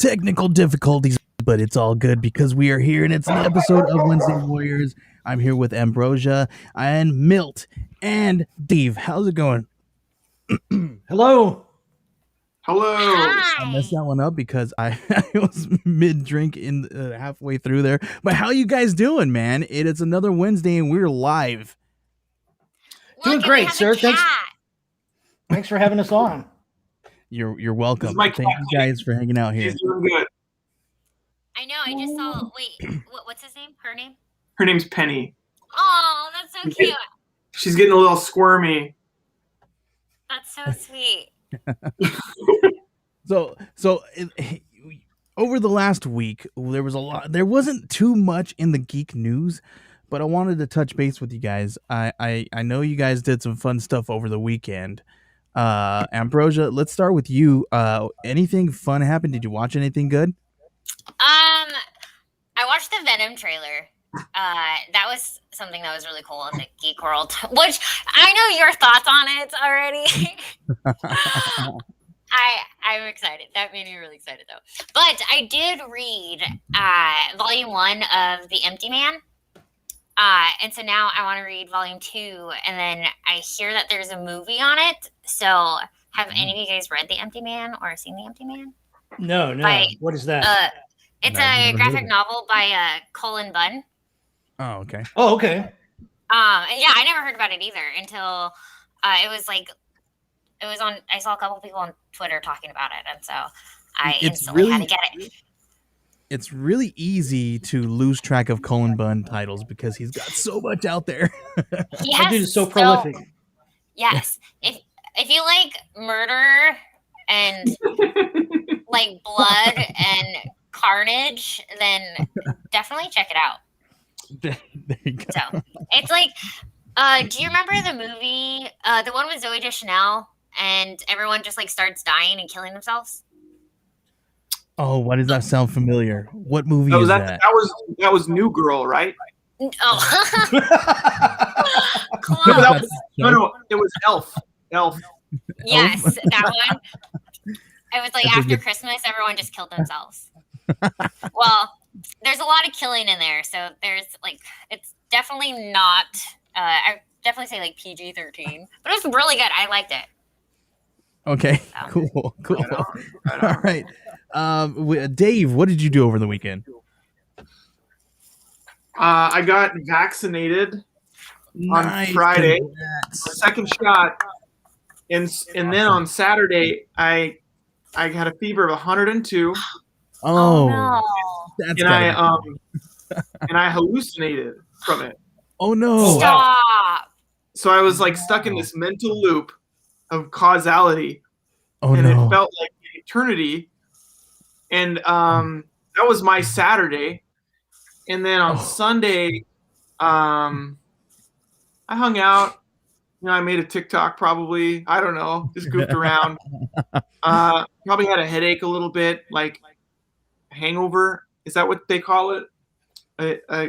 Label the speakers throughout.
Speaker 1: technical difficulties, but it's all good because we are here and it's an episode of Wednesday Warriors. I'm here with Ambrosha and Milt and Dave. How's it going?
Speaker 2: Hello.
Speaker 3: Hello.
Speaker 1: I messed that one up because I was mid-drink in halfway through there. But how you guys doing, man? It is another Wednesday and we're live.
Speaker 2: Doing great, sir. Thanks for having us on.
Speaker 1: You're welcome.
Speaker 3: Thank
Speaker 1: you guys for hanging out here.
Speaker 3: She's doing good.
Speaker 4: I know. I just saw. Wait, what's his name? Her name?
Speaker 3: Her name's Penny.
Speaker 4: Oh, that's so cute.
Speaker 3: She's getting a little squirmy.
Speaker 4: That's so sweet.
Speaker 1: So over the last week, there was a lot. There wasn't too much in the geek news, but I wanted to touch base with you guys. I know you guys did some fun stuff over the weekend. Ambrosia, let's start with you. Anything fun happened? Did you watch anything good?
Speaker 4: I watched the Venom trailer. That was something that was really cool in the geek world, which I know your thoughts on it already. I'm excited. That made me really excited though. But I did read volume 1 of The Empty Man. And so now I want to read volume 2, and then I hear that there's a movie on it. So have any of you guys read The Empty Man or seen The Empty Man?
Speaker 2: No. What is that?
Speaker 4: It's a graphic novel by Colin Bunn.
Speaker 1: Oh, okay.
Speaker 2: Oh, okay.
Speaker 4: Yeah, I never heard about it either until it was on. I saw a couple people on Twitter talking about it, and so I instantly had to get it.
Speaker 1: It's really easy to lose track of Colin Bunn titles because he's got so much out there.
Speaker 2: That dude is so prolific.
Speaker 4: Yes, if you like murder and like blood and carnage, then definitely check it out.
Speaker 1: There you go.
Speaker 4: So it's like, do you remember the movie, the one with Zooey Deschanel, and everyone just like starts dying and killing themselves?
Speaker 1: Oh, why does that sound familiar? What movie is that?
Speaker 3: That was New Girl, right?
Speaker 4: Oh,
Speaker 3: No, it was Elf. Elf.
Speaker 4: Yes, that one. It was like after Christmas, everyone just killed themselves. Well, there's a lot of killing in there, so there's like, it's definitely not. I definitely say like PG-13, but it was really good. I liked it.
Speaker 1: Okay,
Speaker 4: So.
Speaker 1: Cool.
Speaker 3: Right on.
Speaker 1: All right, Dave, what did you do over the weekend?
Speaker 3: I got vaccinated on Friday, second shot, and then on Saturday I had a fever of 102.
Speaker 1: Oh,
Speaker 4: no.
Speaker 1: That's
Speaker 3: and I hallucinated from it.
Speaker 1: Oh no!
Speaker 4: Stop.
Speaker 3: So I was like stuck in this mental loop of causality,
Speaker 1: Oh
Speaker 3: and
Speaker 1: no!
Speaker 3: it felt like eternity. And that was my Saturday, and then on Sunday, I hung out. You know, I made a TikTok probably. I don't know, just goofed around. Probably had a headache a little bit, like hangover. Is that what they call it? A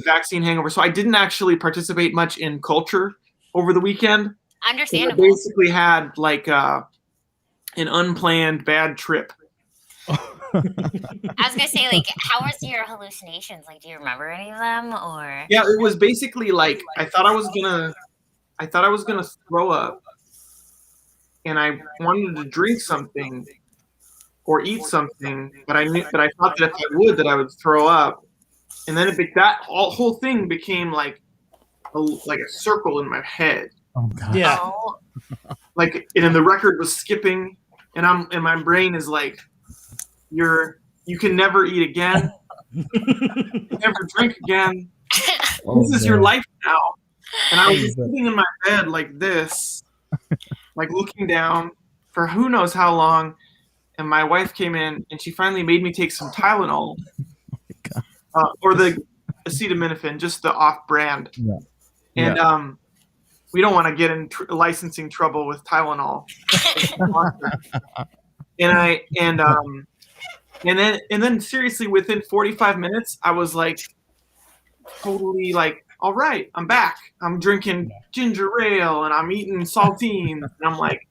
Speaker 3: vaccine hangover. So I didn't actually participate much in culture over the weekend.
Speaker 4: Understandable.
Speaker 3: I basically had like an unplanned bad trip.
Speaker 4: I was gonna say, like, how was your hallucinations? Like, do you remember any of them, or?
Speaker 3: Yeah, it was basically like I thought I was gonna throw up, and I wanted to drink something or eat something, but I thought that if I would, that I would throw up, and then that whole thing became like a circle in my head.
Speaker 1: Oh god!
Speaker 2: Yeah.
Speaker 3: Like, and then the record was skipping, and my brain is like, you can never eat again, never drink again. This is your life now. And I was just sitting in my bed like this, like looking down for who knows how long. And my wife came in, and she finally made me take some Tylenol, or the acetaminophen, just the off-brand. Yeah. And we don't want to get in licensing trouble with Tylenol. And then seriously, within 45 minutes, I was like, totally like, all right, I'm back. I'm drinking ginger ale and I'm eating saltines. And I'm like,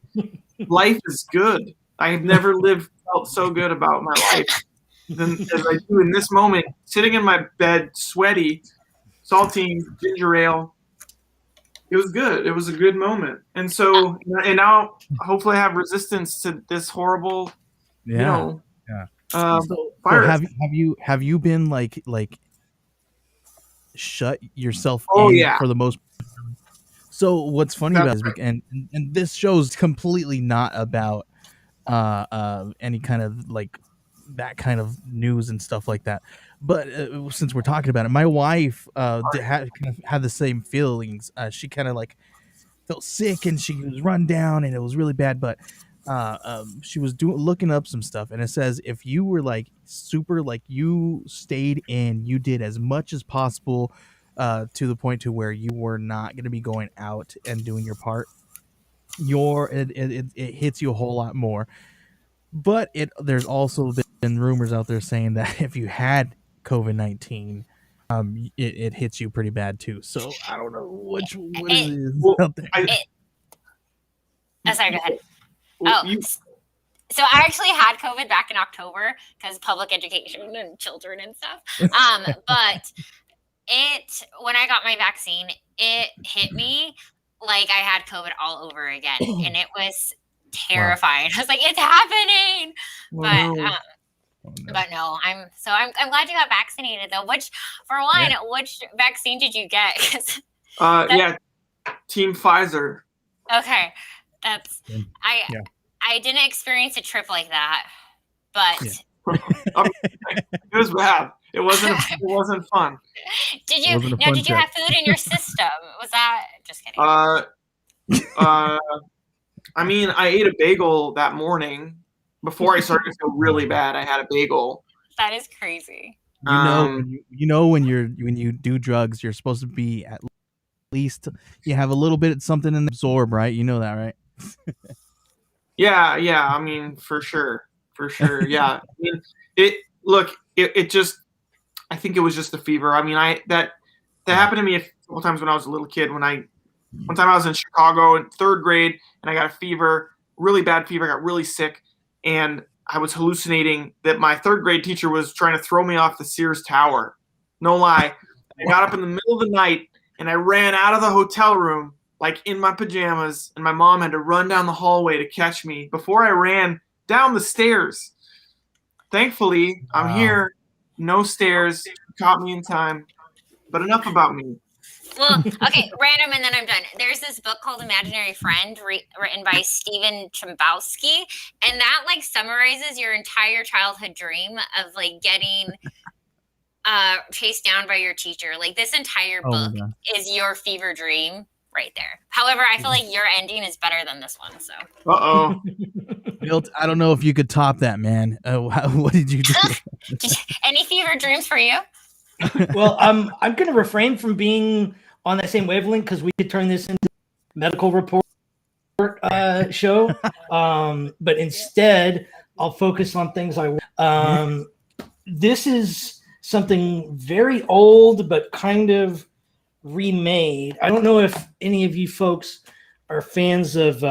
Speaker 3: life is good. I have never lived felt so good about my life than as I do in this moment, sitting in my bed, sweaty, saltine ginger ale. It was good. It was a good moment. And so, and now hopefully I have resistance to this horrible,
Speaker 1: So
Speaker 3: virus.
Speaker 1: have you been like shut yourself
Speaker 3: Oh
Speaker 1: in
Speaker 3: yeah.
Speaker 1: for the most? So what's funny about it is, and this show's completely not about any kind of like that kind of news and stuff like that. But since we're talking about it, my wife kind of had the same feelings. She kind of like felt sick and she was run down and it was really bad. But she was looking up some stuff, and it says if you were like super, like you stayed in, you did as much as possible to the point to where you were not going to be going out and doing your part, it hits you a whole lot more. But there's also been rumors out there saying that if you had COVID-19, it hits you pretty bad too. So I don't know what it is out there.
Speaker 4: Sorry, go ahead. So I actually had COVID back in October because public education and children and stuff. But when I got my vaccine, it hit me like I had COVID all over again, and it was terrifying. Wow. I was like, "It's happening!" But no, I'm glad you got vaccinated though. Which vaccine did you get?
Speaker 3: Team Pfizer.
Speaker 4: Okay, I didn't experience a trip like that, but
Speaker 3: it was bad. It wasn't fun.
Speaker 4: Did you have food in your system? Was that just kidding?
Speaker 3: I mean, I ate a bagel that morning before I started to feel really bad. I had a bagel.
Speaker 4: That is crazy.
Speaker 1: When you do drugs, you're supposed to be at least you have a little bit of something in the absorb, right? You know that, right?
Speaker 3: Yeah. I mean, for sure. Yeah. I mean, it just. I think it was just the fever. I mean, that happened to me a couple times when I was a little kid. One time I was in Chicago in third grade and I got a fever, really bad fever. I got really sick and I was hallucinating that my third grade teacher was trying to throw me off the Sears Tower. No lie. I got up in the middle of the night and I ran out of the hotel room like in my pajamas, and my mom had to run down the hallway to catch me before I ran down the stairs. Thankfully, I'm here. No stairs. Caught me in time. But enough about me.
Speaker 4: Well, okay, random, and then I'm done. There's this book called Imaginary Friend, written by Stephen Chbosky, and that like summarizes your entire childhood dream of like getting chased down by your teacher. Like this entire book is your fever dream right there. However, I feel like your ending is better than this one. So.
Speaker 1: Milt, I don't know if you could top that, man. What did you do?
Speaker 4: Any fever dreams for you?
Speaker 2: Well, I'm going to refrain from being on that same wavelength because we could turn this into a medical report show. But instead, I'll focus on things this is something very old, but kind of remade. I don't know if any of you folks are fans of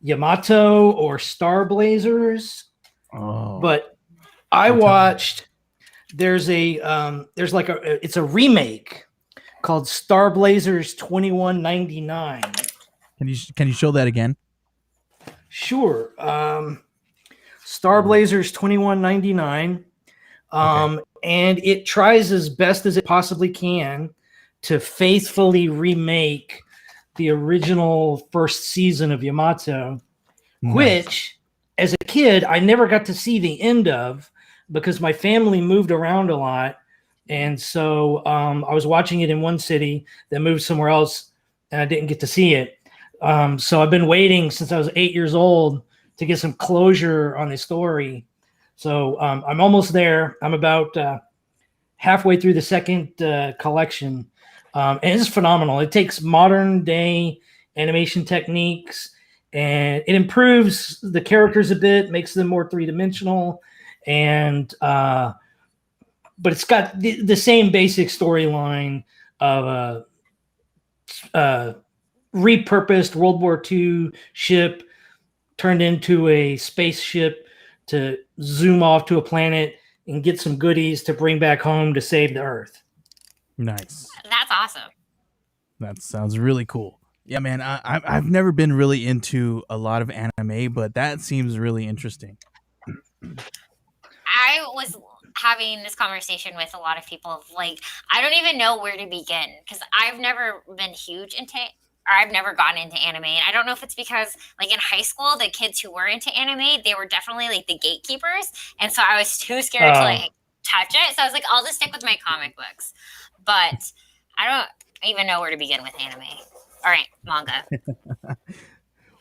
Speaker 2: Yamato or Star Blazers, but I watched. It's a remake called Star Blazers 2199.
Speaker 1: Can you show that again?
Speaker 2: Sure. Star Blazers 2199. And it tries as best as it possibly can to faithfully remake the original first season of Yamato, which as a kid, I never got to see the end of because my family moved around a lot. And so I was watching it in one city, then moved somewhere else, and I didn't get to see it. So I've been waiting since I was 8 years old to get some closure on the story. So I'm almost there. I'm about halfway through the second collection. And it's phenomenal. It takes modern day animation techniques and it improves the characters a bit, makes them more three-dimensional. And but it's got the same basic storyline of a repurposed World War II ship turned into a spaceship to zoom off to a planet and get some goodies to bring back home to save the Earth.
Speaker 1: Nice.
Speaker 4: That's awesome.
Speaker 1: That sounds really cool. Yeah, man. I've never been really into a lot of anime, but that seems really interesting.
Speaker 4: I was having this conversation with a lot of people of like, I don't even know where to begin because I've never been huge into, or I've never gotten into anime. And I don't know if it's because like in high school, the kids who were into anime, they were definitely like the gatekeepers. And so I was too scared to like touch it. So I was like, I'll just stick with my comic books. But I don't even know where to begin with anime. All right, manga.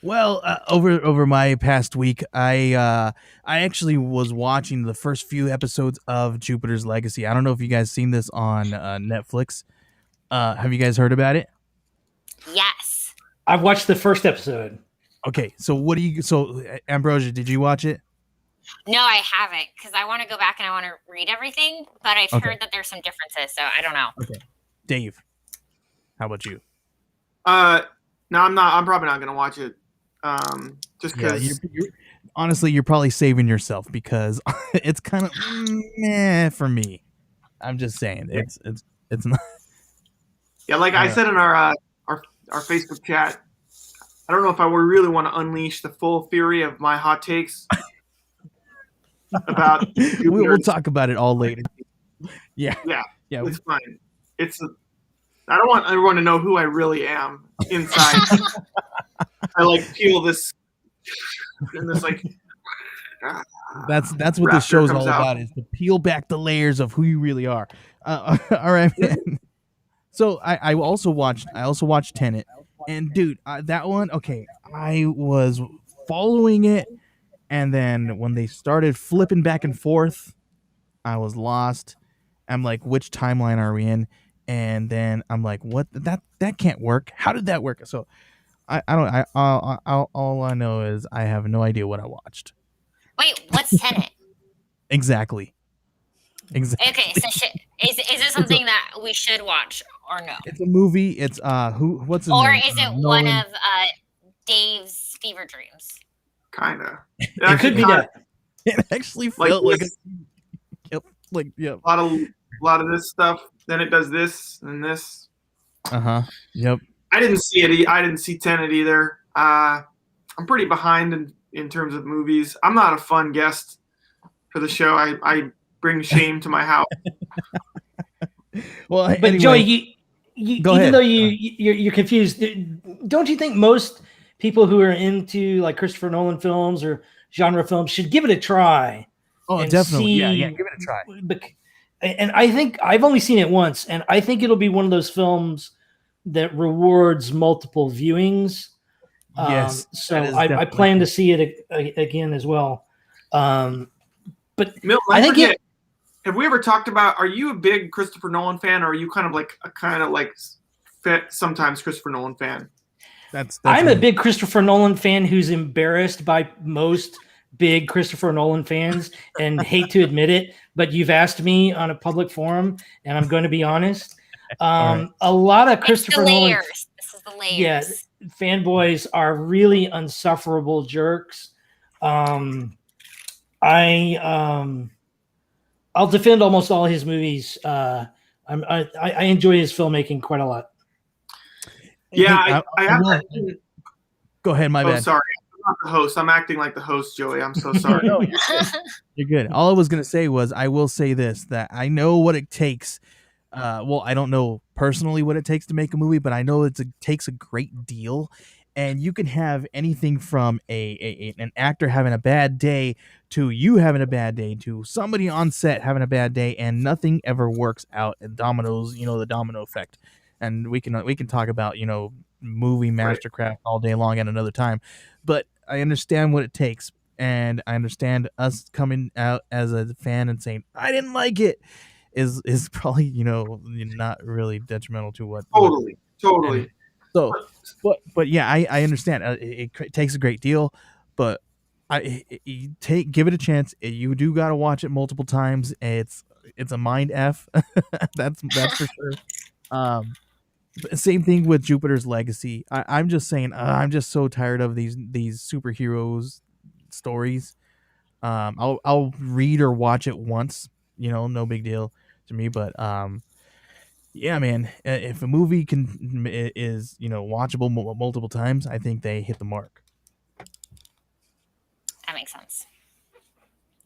Speaker 1: Well, over my past week, I actually was watching the first few episodes of Jupiter's Legacy. I don't know if you guys seen this on Netflix. Have you guys heard about it?
Speaker 4: Yes.
Speaker 2: I've watched the first episode.
Speaker 1: Okay, so Ambrosia, did you watch it?
Speaker 4: No, I haven't because I want to go back and I want to read everything, but I've heard that there's some differences, so I don't know.
Speaker 1: Okay, Dave, how about you?
Speaker 3: No, I'm not. I'm probably not gonna watch it. Just because.
Speaker 1: Yeah, honestly, you're probably saving yourself because it's kind of meh for me. I'm just saying, it's not.
Speaker 3: Yeah, like I said in our Facebook chat, I don't know if I would really want to unleash the full fury of my hot takes about.
Speaker 1: We'll talk about it all later. Yeah.
Speaker 3: It's fine. I don't want everyone to know who I really am inside. I like peel this, and this like.
Speaker 1: That's what this show's all about, is to peel back the layers of who you really are. All right, man. So I also watched Tenet, and dude, that one, okay, I was following it, and then when they started flipping back and forth, I was lost. I'm like, which timeline are we in? And then I'm like, what? That can't work. How did that work? So all I know is I have no idea what I watched.
Speaker 4: Wait, what's Tenet?
Speaker 1: Exactly.
Speaker 4: Okay, so is it something that we should watch or no?
Speaker 1: It's a movie. It's what's his
Speaker 4: or
Speaker 1: name?
Speaker 4: Is it one of Dave's fever dreams?
Speaker 3: Kinda.
Speaker 2: It could be that.
Speaker 1: It actually felt like
Speaker 3: a lot of this stuff. Then it does this and this.
Speaker 1: Yep.
Speaker 3: I didn't see it. I didn't see Tenet either. I'm pretty behind in terms of movies. I'm not a fun guest for the show. I bring shame to my house.
Speaker 2: Well, but
Speaker 1: anyway,
Speaker 2: Joey,
Speaker 1: go ahead.
Speaker 2: Even though you're confused, don't you think most people who are into like Christopher Nolan films or genre films should give it a try?
Speaker 1: Oh, definitely. Yeah, give it a try.
Speaker 2: And I think I've only seen it once, and I think it'll be one of those films that rewards multiple viewings.
Speaker 1: Yes.
Speaker 2: So I plan to see it again as well. But
Speaker 3: Milton,
Speaker 2: I think
Speaker 3: have we ever talked about? Are you a big Christopher Nolan fan, or are you kind of like sometimes Christopher Nolan fan?
Speaker 2: I'm a big Christopher Nolan fan who's embarrassed by most big Christopher Nolan fans and hate to admit it, but you've asked me on a public forum, and I'm going to be honest. Right. A lot of Christopher Nolan.
Speaker 4: This is the layers.
Speaker 2: Yeah, fanboys are really unsufferable jerks. I'll defend almost all his movies. I enjoy his filmmaking quite a lot.
Speaker 3: Yeah,
Speaker 1: Go ahead, my bad.
Speaker 3: Sorry, I'm not the host. I'm acting like the host, Joey. I'm so sorry.
Speaker 1: No, you're good. All I was gonna say was I will say this, that I know what it takes. Well, I don't know personally what it takes to make a movie, but I know it takes a great deal. And you can have anything from an actor having a bad day to you having a bad day to somebody on set having a bad day, and nothing ever works out. And dominoes, the domino effect. And we can talk about movie mastercraft all day long at another time. But I understand what it takes, and I understand us coming out as a fan and saying I didn't like it is probably not really detrimental to what.
Speaker 3: Totally.
Speaker 1: So, but yeah, I understand. It takes a great deal, but give it a chance. You do got to watch it multiple times. It's a mind f. that's for sure. Same thing with Jupiter's Legacy. I'm just saying, I'm just so tired of these superheroes stories. I'll read or watch it once, no big deal to me. But yeah, man, if a movie is watchable multiple times, I think they hit the mark.
Speaker 4: That makes sense.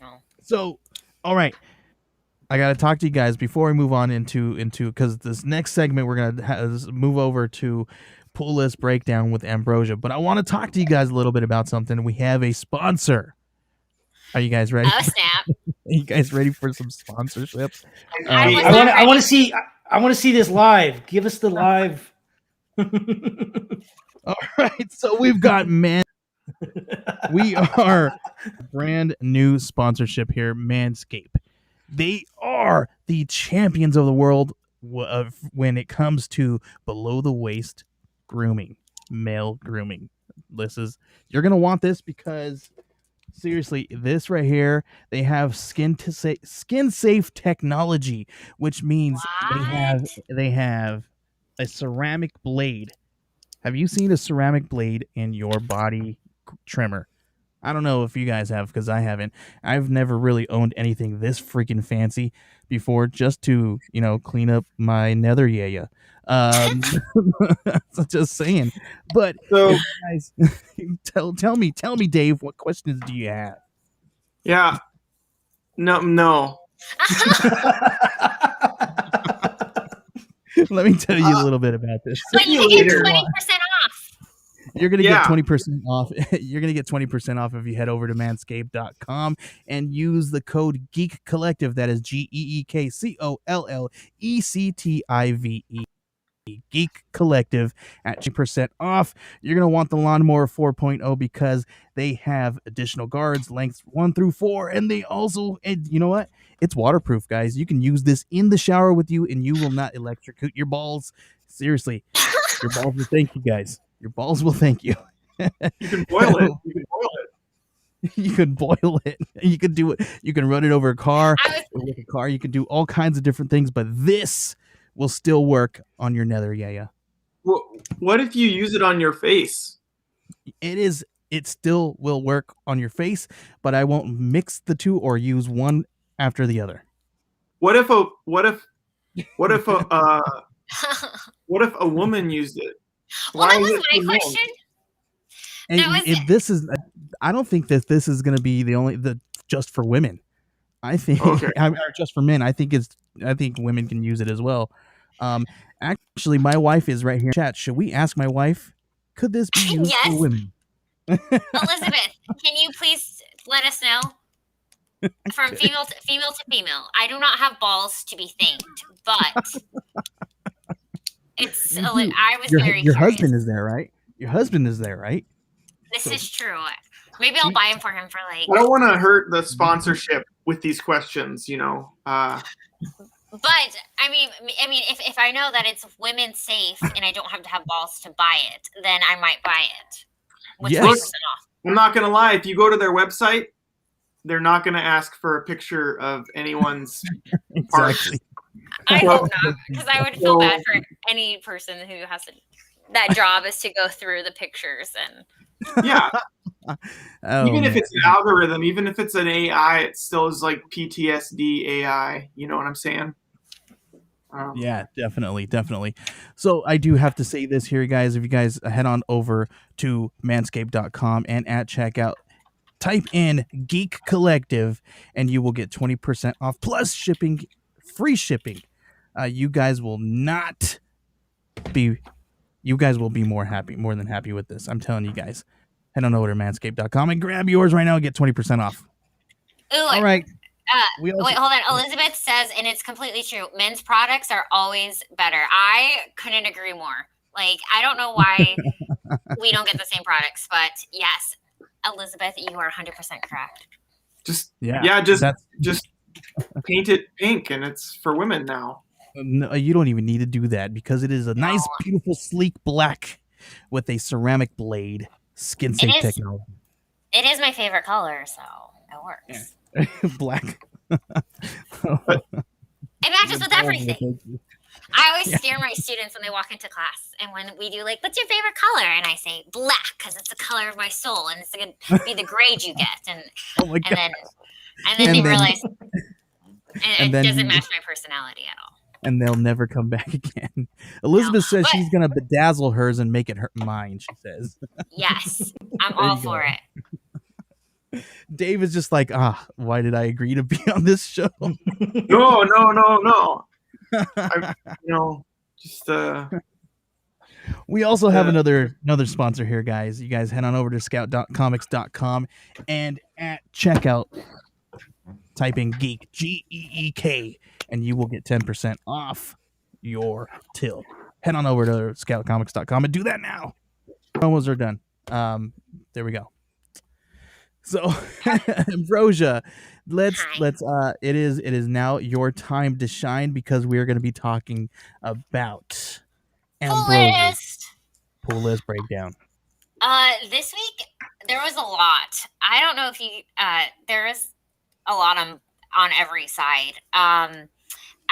Speaker 4: No.
Speaker 1: So, all right, I gotta talk to you guys before we move on into because this next segment we're gonna move over to pull list breakdown with Ambrosia. But I want to talk to you guys a little bit about something. We have a sponsor. Are you guys ready?
Speaker 4: Oh snap!
Speaker 1: Are you guys ready for some sponsorships?
Speaker 2: I want to see. I want to see this live. Give us the live.
Speaker 1: All right, so we've got we are brand new sponsorship here, Manscaped. They are the champions of the world when it comes to below the waist grooming, male grooming. You're gonna want this because seriously, this right here, they have skin safe technology, which means they have a ceramic blade. Have you seen a ceramic blade in your body trimmer? I don't know if you guys have, because I haven't. I've never really owned anything this freaking fancy before, just to clean up my nether yaya. So just saying. But
Speaker 3: So
Speaker 1: guys, tell me, Dave, what questions do you have?
Speaker 3: yeah, no.
Speaker 1: Let me tell you a little bit about this.
Speaker 4: But you can get 20% off.
Speaker 1: You're gonna get 20% off. You're gonna get 20% off if you head over to manscaped.com and use the code Geek Collective. That is GeekCollective. Geek Collective at 20% off. You're gonna want the Lawnmower 4.0 because they have additional guards, lengths 1 through 4, and they also, and you know what? It's waterproof, guys. You can use this in the shower with you, and you will not electrocute your balls. Seriously, your balls will thank you, guys. Your balls will thank you.
Speaker 3: You can boil it.
Speaker 1: You can boil it. You can do it. You can run it over a car. With a car, you can do all kinds of different things, but this will still work on your nether yaya.
Speaker 3: What if you use it on your face?
Speaker 1: It still will work on your face, but I won't mix the two or use one after the other.
Speaker 3: What if a woman used it?
Speaker 4: Well, that was my question.
Speaker 1: I don't think that this is going to be the just for women. I think or just for men. I think women can use it as well. Actually, my wife is right here in chat. Should we ask my wife? Could this be used for women?
Speaker 4: Elizabeth, can you please let us know? From female to female. I do not have balls to be thanked, but it's. I was very curious.
Speaker 1: Your husband is there, right? Your husband is there, right?
Speaker 4: This is true. Maybe I'll buy him for him for like.
Speaker 3: I don't want to hurt the sponsorship with these questions,
Speaker 4: But I mean, if I know that it's women safe and I don't have to have balls to buy it, then I might buy it with 20% off.
Speaker 3: I'm not gonna lie. If you go to their website, they're not gonna ask for a picture of anyone's parts.
Speaker 4: I hope not, because I would feel bad for any person who has that job is to go through the pictures and.
Speaker 3: Yeah. Even if it's an algorithm, even if it's an AI, it still is like PTSD AI. You know what I'm saying?
Speaker 1: Yeah, definitely. So I do have to say this here, guys. If you guys head on over to manscaped.com and at checkout, type in Geek Collective and you will get 20% off plus free shipping. You guys will be more than happy with this. I'm telling you guys. Head on over to manscaped.com and grab yours right now and get 20% off.
Speaker 4: Ooh,
Speaker 1: all right.
Speaker 4: Wait, hold on. Elizabeth says, and it's completely true, men's products are always better. I couldn't agree more. Like, I don't know why we don't get the same products, but yes, Elizabeth, you are 100% correct.
Speaker 3: Just paint it pink, and it's for women now.
Speaker 1: No, you don't even need to do that because it is a nice, beautiful, sleek black with a ceramic blade, skin safe technology.
Speaker 4: It is my favorite color, so it works.
Speaker 1: Black.
Speaker 4: It matches with everything. I always scare my students when they walk into class, and when we do like, "What's your favorite color?" and I say black because it's the color of my soul, and it's gonna be the grade you get, and
Speaker 1: Oh my God.
Speaker 4: then they realize
Speaker 1: and
Speaker 4: it
Speaker 1: then
Speaker 4: doesn't match my personality at all.
Speaker 1: and they'll never come back again. Elizabeth says
Speaker 4: but-
Speaker 1: she's gonna bedazzle hers and make it mine. She says.
Speaker 4: Yes, I'm
Speaker 1: There
Speaker 4: all
Speaker 1: you
Speaker 4: for
Speaker 1: go.
Speaker 4: it.
Speaker 1: Dave is just like, why did I agree to be on this show?
Speaker 3: No. Just
Speaker 1: We also have another sponsor here, guys. You guys head on over to scout.comics.com and at checkout type in geek, GEEK, and you will get 10% off your till. Head on over to scoutcomics.com and do that now. Promos are done. There we go. So Ambrosia, let's it is now your time to shine because we are going to be talking about Ambrosia's pull list breakdown.
Speaker 4: This week there was a lot. I don't know if you there is a lot on every side. I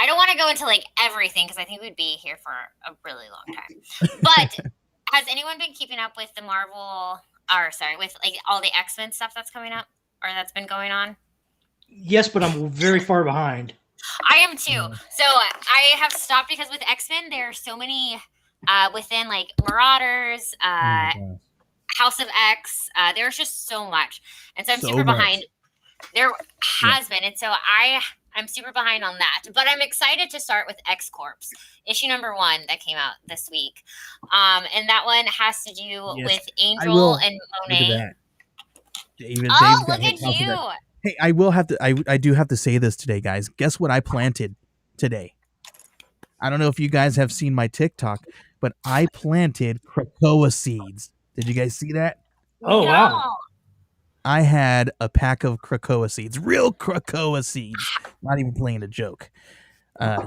Speaker 4: don't want to go into like everything because I think we'd be here for a really long time. But has anyone been keeping up with the with like all the X-Men stuff that's coming up or that's been going on?
Speaker 2: Yes, but I'm very far behind.
Speaker 4: I am too. So I have stopped because with X-Men there are so many within like Marauders, House of X. There's just so much, and so I'm super behind. There has been, and so I'm super behind on that. But I'm excited to start with X Corps, issue number 1 that came out this week, and that one has to do with Angel and Monet.
Speaker 1: Dave's
Speaker 4: look at you!
Speaker 1: Hey, I will have to. I do have to say this today, guys. Guess what I planted today? I don't know if you guys have seen my TikTok, but I planted Krakoa seeds. Did you guys see that?
Speaker 2: Oh, wow.
Speaker 1: I had a pack of Krakoa seeds, real Krakoa seeds. Not even playing a joke.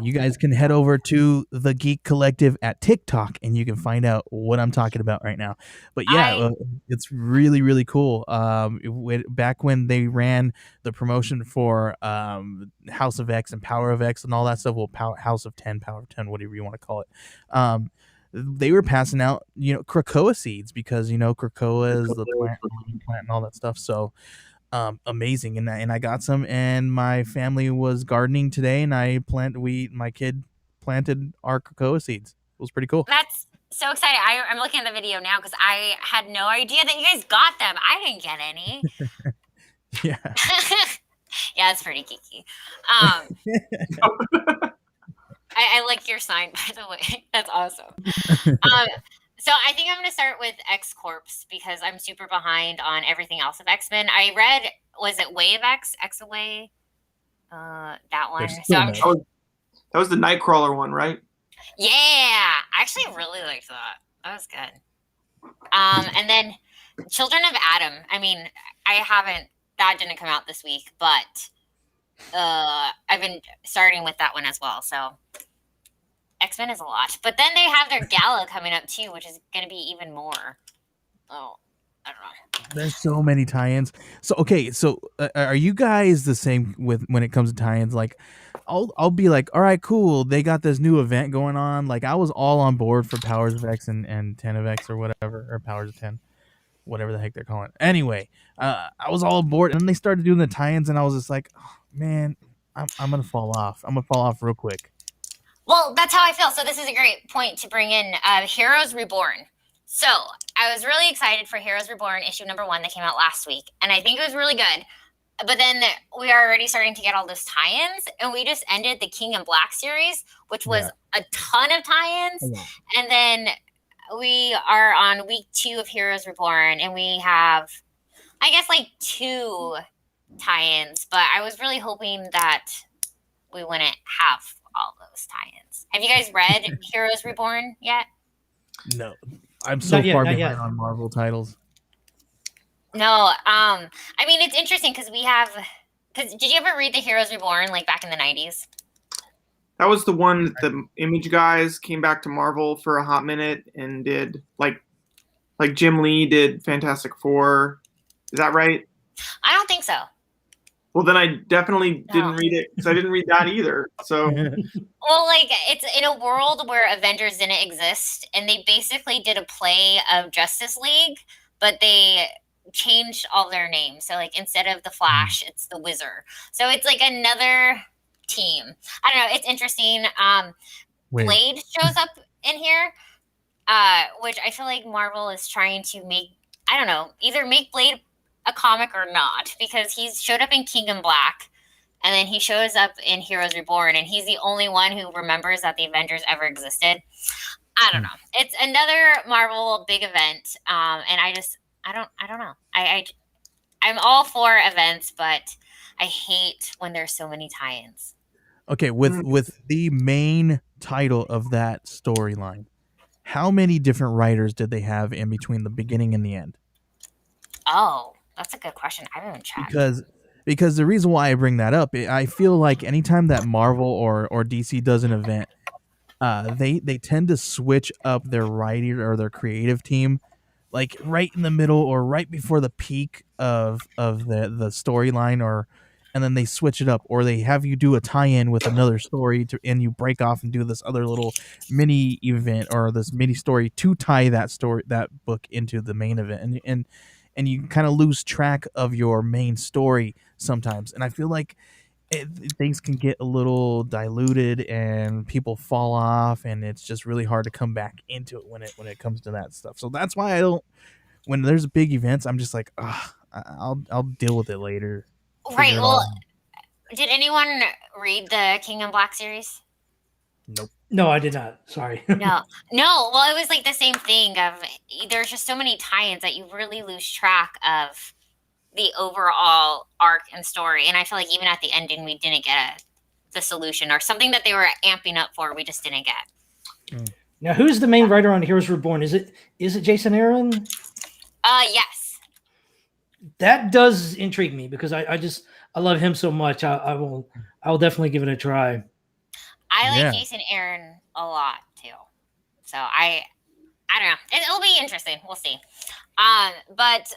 Speaker 1: You guys can head over to the Geek Collective at TikTok, and you can find out what I'm talking about right now. But yeah, it's really, really cool. Back when they ran the promotion for House of X and Power of X and all that stuff, House of 10, Power of 10, whatever you want to call it. They were passing out, Krakoa seeds because Krakoa is the living plant and all that stuff. So amazing, and I got some, and my family was gardening today, and my kid planted our Krakoa seeds. It was pretty cool.
Speaker 4: That's so exciting. I'm looking at the video now because I had no idea that you guys got them. I didn't get any.
Speaker 1: Yeah.
Speaker 4: Yeah, it's pretty geeky. I like your sign, by the way. That's awesome. So I think I'm going to start with X Corps because I'm super behind on everything else of X-Men. I read, was it Way of X? X-Away? That one.
Speaker 3: That was the Nightcrawler one, right?
Speaker 4: Yeah. I actually really liked that. That was good. And then Children of Adam. I mean, that didn't come out this week, but I've been starting with that one as well. So X-Men is a lot, but then they have their gala coming up too, which is going to be even more. Oh, I don't know.
Speaker 1: There's so many tie-ins. So okay, are you guys the same with when it comes to tie-ins? Like, I'll be like, all right, cool. They got this new event going on. Like, I was all on board for Powers of X and 10 of X or whatever, or Powers of 10, whatever the heck they're calling it. Anyway, I was all aboard, and then they started doing the tie-ins, and I was just like, oh, man, I'm gonna fall off. I'm gonna fall off real quick.
Speaker 4: Well, that's how I feel. So this is a great point to bring in Heroes Reborn. So I was really excited for Heroes Reborn issue number 1 that came out last week. And I think it was really good. But then we are already starting to get all those tie-ins. And we just ended the King in Black series, which was a ton of tie-ins. And then we are on week 2 of Heroes Reborn. And we have, I guess, like 2 tie-ins. But I was really hoping that we wouldn't have all those tie-ins. Have you guys read Heroes Reborn yet?
Speaker 1: No, I'm so far behind on Marvel titles.
Speaker 4: No, I mean it's interesting because did you ever read the Heroes Reborn like back in the 90s?
Speaker 3: That was the one the Image guys came back to Marvel for a hot minute and did like Jim Lee did Fantastic Four. Is that right?
Speaker 4: I don't think so.
Speaker 3: Well, then I definitely didn't
Speaker 4: No.
Speaker 3: read it because I didn't read that either. So
Speaker 4: Well, like it's in a world where Avengers didn't exist, and they basically did a play of Justice League, but they changed all their names. So like instead of the Flash, it's the Wizard. So it's like another team. I don't know. It's interesting.
Speaker 1: Weird.
Speaker 4: Blade shows up in here, which I feel like Marvel is trying to make. I don't know, either make Blade a comic or not, because he's showed up in King in Black. And then he shows up in Heroes Reborn, and he's the only one who remembers that the Avengers ever existed. I don't know. It's another Marvel big event, and I don't know. I'm all for events, but I hate when there's so many tie-ins.
Speaker 1: Okay, with the main title of that storyline, how many different writers did they have in between the beginning and the end?
Speaker 4: Oh, that's a good question. I haven't checked.
Speaker 1: Because the reason why I bring that up, I feel like anytime that Marvel or DC does an event, they tend to switch up their writing or their creative team, like right in the middle or right before the peak of the storyline, and then they switch it up, or they have you do a tie-in with another story and you break off and do this other little mini event or this mini story to tie that book into the main event, and you kind of lose track of your main story sometimes. And I feel like things can get a little diluted and people fall off, and it's just really hard to come back into it when it comes to that stuff. So that's why I don't. When there's big events, I'm just like, I'll deal with it later.
Speaker 4: Right. Well, did anyone read the King in Black series?
Speaker 1: Nope.
Speaker 2: No, I did not. Sorry.
Speaker 4: No. Well, it was like the same thing of there's just so many tie-ins that you really lose track of the overall arc and story. And I feel like even at the ending, we didn't get the solution or something that they were amping up for. We just didn't get.
Speaker 2: Now, who's the main writer on Heroes Reborn? Is it Jason Aaron?
Speaker 4: Yes.
Speaker 2: That does intrigue me because I love him so much. I will definitely give it a try.
Speaker 4: I like Jason Aaron a lot too. So I don't know. It'll be interesting. We'll see. But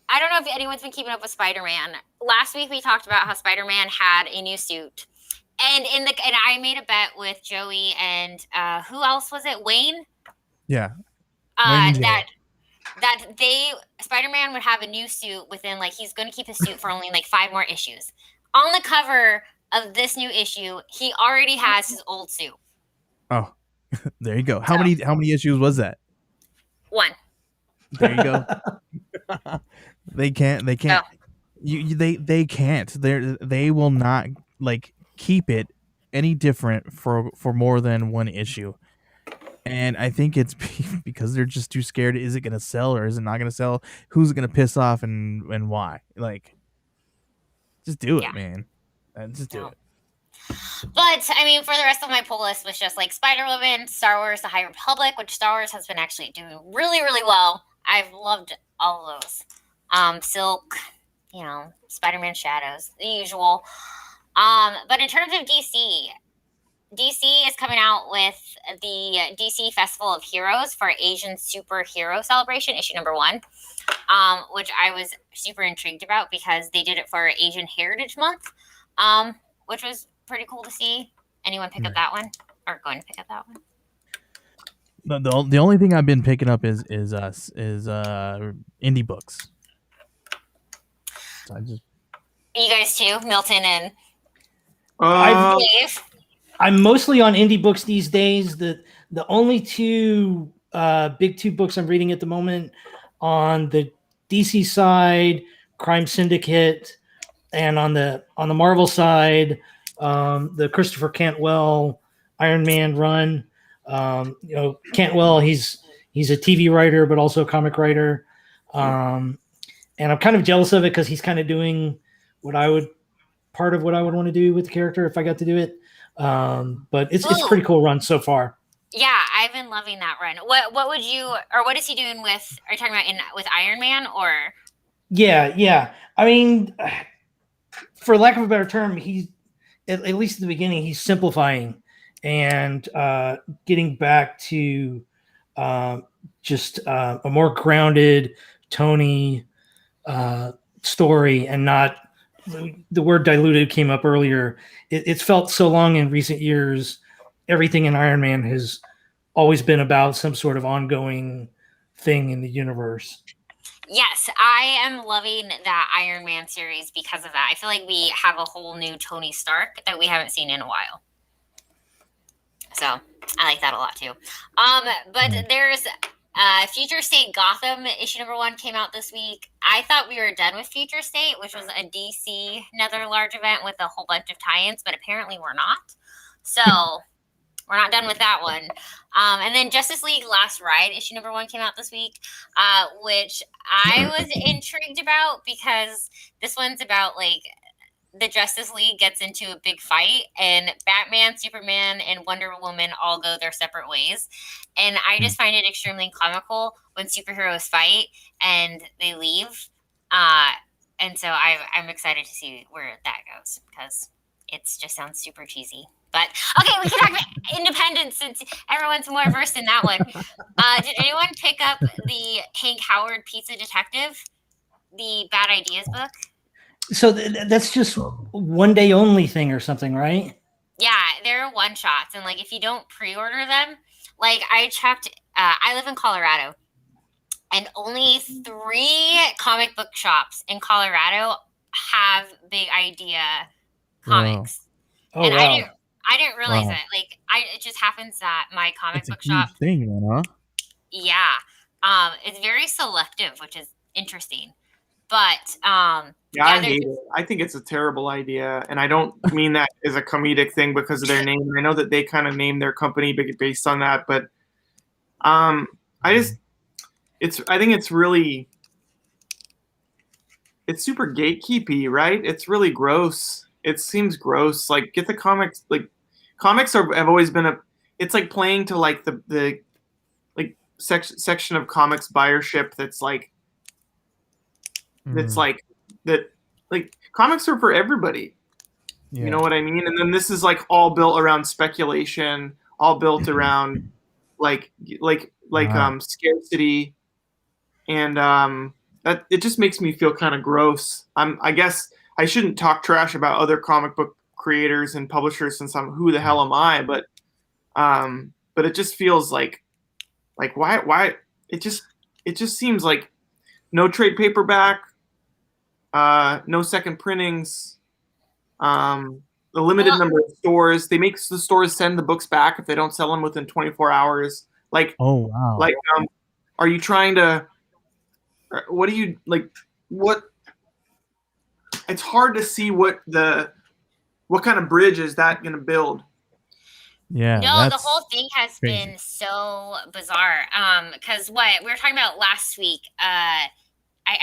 Speaker 4: I don't know if anyone's been keeping up with Spider-Man. Last week we talked about how Spider-Man had a new suit. And I made a bet with Joey and who else was it? Wayne?
Speaker 1: Yeah.
Speaker 4: That Spider-Man would have a new suit within he's going to keep his suit for only 5 more issues. On the cover of this new issue, he already has his old suit.
Speaker 1: Oh, there you go. How many issues was that?
Speaker 4: 1.
Speaker 1: There you go. They can't.
Speaker 4: No.
Speaker 1: They can't. They will not keep it any different for more than 1 issue. And I think it's because they're just too scared. Is it going to sell or is it not going to sell? Who's it going to piss off and why? Just do it, man. Just do it.
Speaker 4: But, I mean, for the rest of my pull list was just Spider-Woman, Star Wars, The High Republic, which Star Wars has been actually doing really, really well. I've loved all of those. Silk, Spider-Man Shadows, the usual. But in terms of DC is coming out with the DC Festival of Heroes for Asian Superhero Celebration, issue number 1, which I was super intrigued about because they did it for Asian Heritage Month, which was pretty cool to see. Anyone pick up that one or going to pick up that one?
Speaker 1: The only thing I've been picking up is indie books. So
Speaker 4: You guys too, Milton and Dave.
Speaker 2: I'm mostly on indie books these days. The only big two books I'm reading at the moment on the DC side, Crime Syndicate, and on the Marvel side, the Christopher Cantwell Iron Man run. Cantwell, he's a TV writer but also a comic writer, and I'm kind of jealous of it because he's kind of doing part of what I would want to do with the character if I got to do it. But it's a pretty cool run so far.
Speaker 4: Yeah, I've been loving that run. What would you, or what is he doing with? Are you talking about with Iron Man or?
Speaker 2: Yeah. I mean, for lack of a better term, he's at least at the beginning he's simplifying and getting back to just a more grounded Tony story and not the word diluted came up earlier. It's felt so long in recent years. Everything in Iron Man has always been about some sort of ongoing thing in the universe.
Speaker 4: Yes, I am loving that Iron Man series because of that. I feel like we have a whole new Tony Stark that we haven't seen in a while. So I like that a lot too. But there's Future State Gotham issue #1 came out this week. I thought we were done with Future State, which was a DC, another large event with a whole bunch of tie-ins, but apparently we're not. So we're not done with that one. And then Justice League Last Ride issue #1 came out this week, which I was intrigued about because this one's about like the Justice League gets into a big fight and Batman, Superman, and Wonder Woman all go their separate ways. And I just find it extremely comical when superheroes fight and they leave. And so I'm excited to see where that goes because it just sounds super cheesy. But okay, we can talk about Independence since everyone's more versed in that one. Did anyone pick up the Hank Howard Pizza Detective, the Bad Ideas book?
Speaker 2: So that's just one day only thing or something, right?
Speaker 4: Yeah, they're one shots, and like if you don't pre-order them, like I checked, I live in Colorado, and only 3 comic book shops in Colorado have Big Idea comics.
Speaker 2: Oh,
Speaker 4: and
Speaker 2: wow.
Speaker 4: I didn't realize it. Like it just happens that my comic book shop
Speaker 1: thing, then, huh?
Speaker 4: Yeah. It's very selective, which is interesting. But
Speaker 3: I hate it. I think it's a terrible idea, and I don't mean that as a comedic thing because of their name. I know that they kind of named their company based on that, but I think it's super gatekeepy, right? It's really gross. It seems gross. Like get the comics. Like comics have always been it's like playing to like the like section of comics buyership that's like. It's like that, like comics are for everybody. Yeah. You know what I mean? And then this is like all built around speculation, all built around like scarcity, and that it just makes me feel kind of gross. I guess I shouldn't talk trash about other comic book creators and publishers since who the hell am I? But it just feels like why it just seems like no trade paperback. No second printings, a limited number of stores. They make the stores send the books back if they don't sell them within 24 hours. Like,
Speaker 1: oh wow!
Speaker 3: Like, are you trying to? What do you like? What? It's hard to see what kind of bridge is that going to build.
Speaker 1: Yeah.
Speaker 4: No, the whole thing has been so bizarre. Because what we were talking about last week. I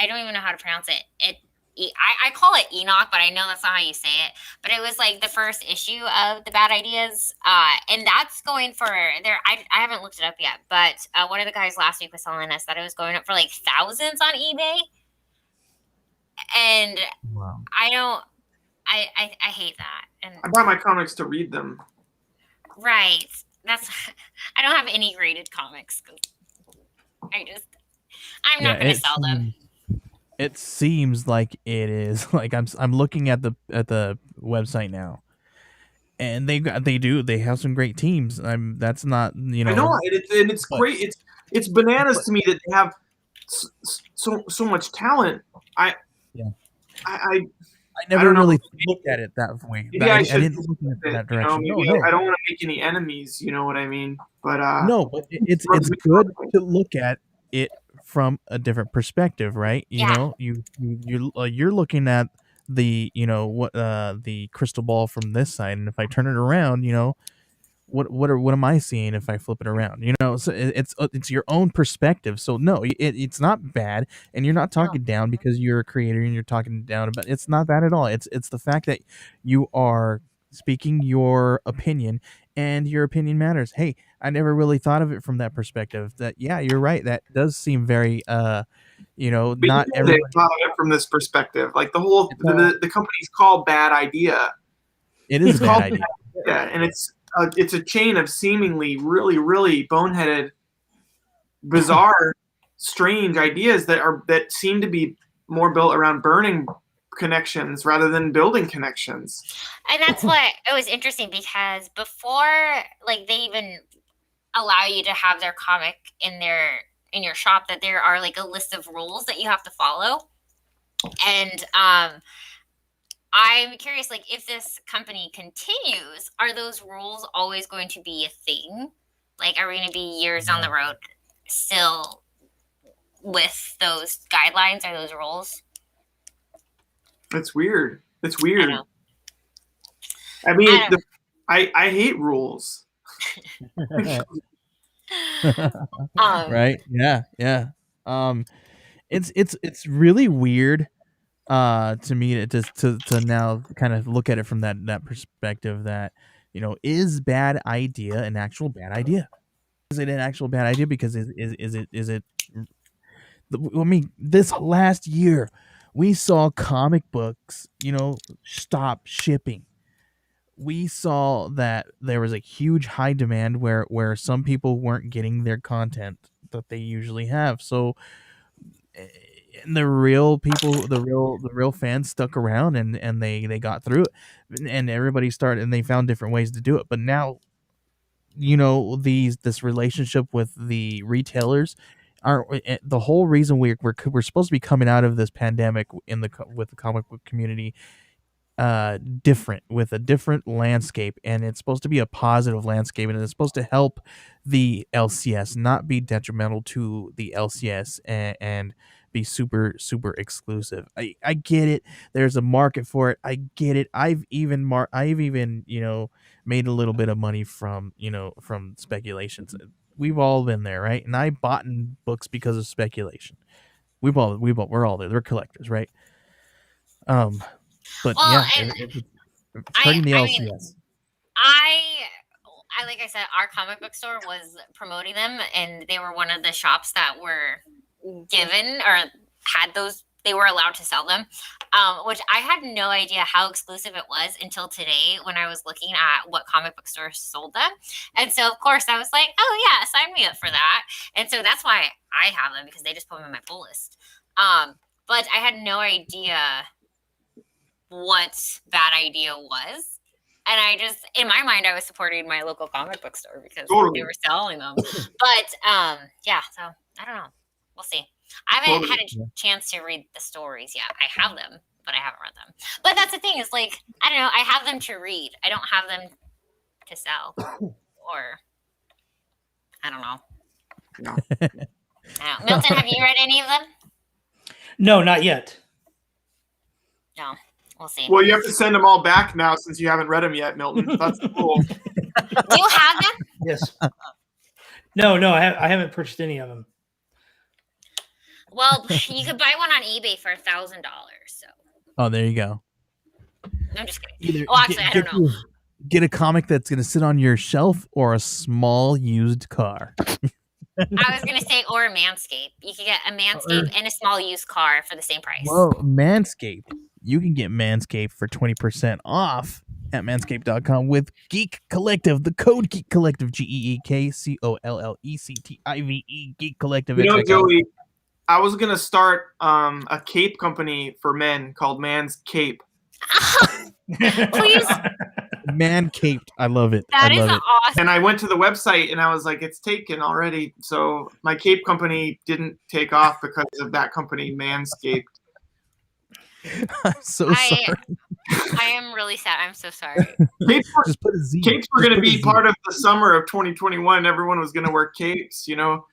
Speaker 4: don't even know how to pronounce it. I call it Enoch, but I know that's not how you say it. But it was like the first issue of the Bad Ideas, and that's going for there. I haven't looked it up yet, but one of the guys last week was telling us that it was going up for like thousands on eBay, and wow. I hate that. And
Speaker 3: I buy my comics to read them.
Speaker 4: Right. I don't have any graded comics. I'm not going to sell them.
Speaker 1: It seems like it is. Like I'm looking at the website now, and they have some great teams. That's not
Speaker 3: I know, and it's great. It's bananas to me that they have so much talent. I
Speaker 1: never really looked at it that way.
Speaker 3: Maybe I
Speaker 1: didn't look at it that direction.
Speaker 3: I don't want to make any enemies. You know what I mean? But
Speaker 1: no, but it's good to look at it from a different perspective, right? You know, you're looking at the the crystal ball from this side, and if I turn it around, what am I seeing if I flip it around? So it's your own perspective. So no, it's not bad, and you're not talking down because you're a creator and you're talking down about. It's not that at all. It's the fact that you are speaking your opinion, and your opinion matters. Hey, I never really thought of it from that perspective. That you're right. That does seem very not everybody
Speaker 3: thought of it from this perspective. Like the whole the company's called Bad Idea.
Speaker 1: It is a bad idea.
Speaker 3: Yeah, and it's a chain of seemingly really, really boneheaded, bizarre, strange ideas that seem to be more built around burning connections rather than building connections.
Speaker 4: And that's what it was interesting, because before, like, they even allow you to have their comic in your shop, that there are like a list of rules that you have to follow. And I'm curious, like, if this company continues, are those rules always going to be a thing? Like, are we going to be years down the road still with those guidelines or those rules?
Speaker 3: It's weird. It's weird.
Speaker 4: I know.
Speaker 3: I mean, I hate rules.
Speaker 1: Right? Yeah. It's really weird to me to now kind of look at it from that perspective, that, you know, is bad idea an actual bad idea? Is it an actual bad idea? Because is it I mean, this last year we saw comic books, you know, stop shipping. We saw that there was a huge high demand where some people weren't getting their content that they usually have. So and the real people, the real fans stuck around, and they got through it, and everybody started, and they found different ways to do it. But now, you know, this relationship with the retailers are the whole reason we're supposed to be coming out of this pandemic with the comic book community different, with a different landscape, and it's supposed to be a positive landscape, and it's supposed to help the LCS, not be detrimental to the LCS, and be super exclusive. I get it, there's a market for it, I get it. I've even you know, made a little bit of money from, you know, from speculations. We've all been there, right? And I bought in books because of speculation. We're all there, we're collectors, right? But
Speaker 4: Well,
Speaker 1: yeah,
Speaker 4: and
Speaker 1: it's hurting the LCS.
Speaker 4: mean, I like I said, our comic book store was promoting them, and they were one of the shops that were given or had those. They were allowed to sell them, which I had no idea how exclusive it was until today when I was looking at what comic book stores sold them. And so, of course, I was like, oh, yeah, sign me up for that. And so that's why I have them, because they just put them in my pull list. But I had no idea what bad idea was. And I just, in my mind, I was supporting my local comic book store because they were selling them. But yeah, so I don't know. We'll see. I haven't had a chance to read the stories yet. I have them, but I haven't read them. But that's the thing, is like, I don't know. I have them to read. I don't have them to sell, or I don't know.
Speaker 3: No.
Speaker 4: I don't know. Milton, have you read any of them?
Speaker 2: No, not yet.
Speaker 4: No. We'll see.
Speaker 3: Well, you have to send them all back now since you haven't read them yet, Milton. That's cool.
Speaker 4: Do you have them?
Speaker 2: Yes. No, I haven't purchased any of them.
Speaker 4: Well, you could buy one on eBay for $1,000. So.
Speaker 1: Oh, there you go.
Speaker 4: I'm just kidding. Actually, I don't know.
Speaker 1: Get a comic that's going to sit on your shelf, or a small used car.
Speaker 4: I was going to say, or a Manscaped. You could get a Manscaped and a small used car for the same price.
Speaker 1: Well, Manscaped. You can get Manscaped for 20% off at manscaped.com with Geek Collective. The code Geek Collective, GeekCollective, Geek Collective.
Speaker 3: You know, Joey, I was going to start a cape company for men called Man's Cape.
Speaker 4: Please.
Speaker 1: Man Caped. I love it.
Speaker 4: That is awesome.
Speaker 3: And I went to the website and I was like, it's taken already. So my cape company didn't take off because of that company, Manscaped.
Speaker 1: I'm so sorry.
Speaker 4: I am really sad. I'm so sorry.
Speaker 3: Capes
Speaker 1: Just put a Z.
Speaker 3: Capes were going to be part of the summer of 2021. Everyone was going to wear capes, you know.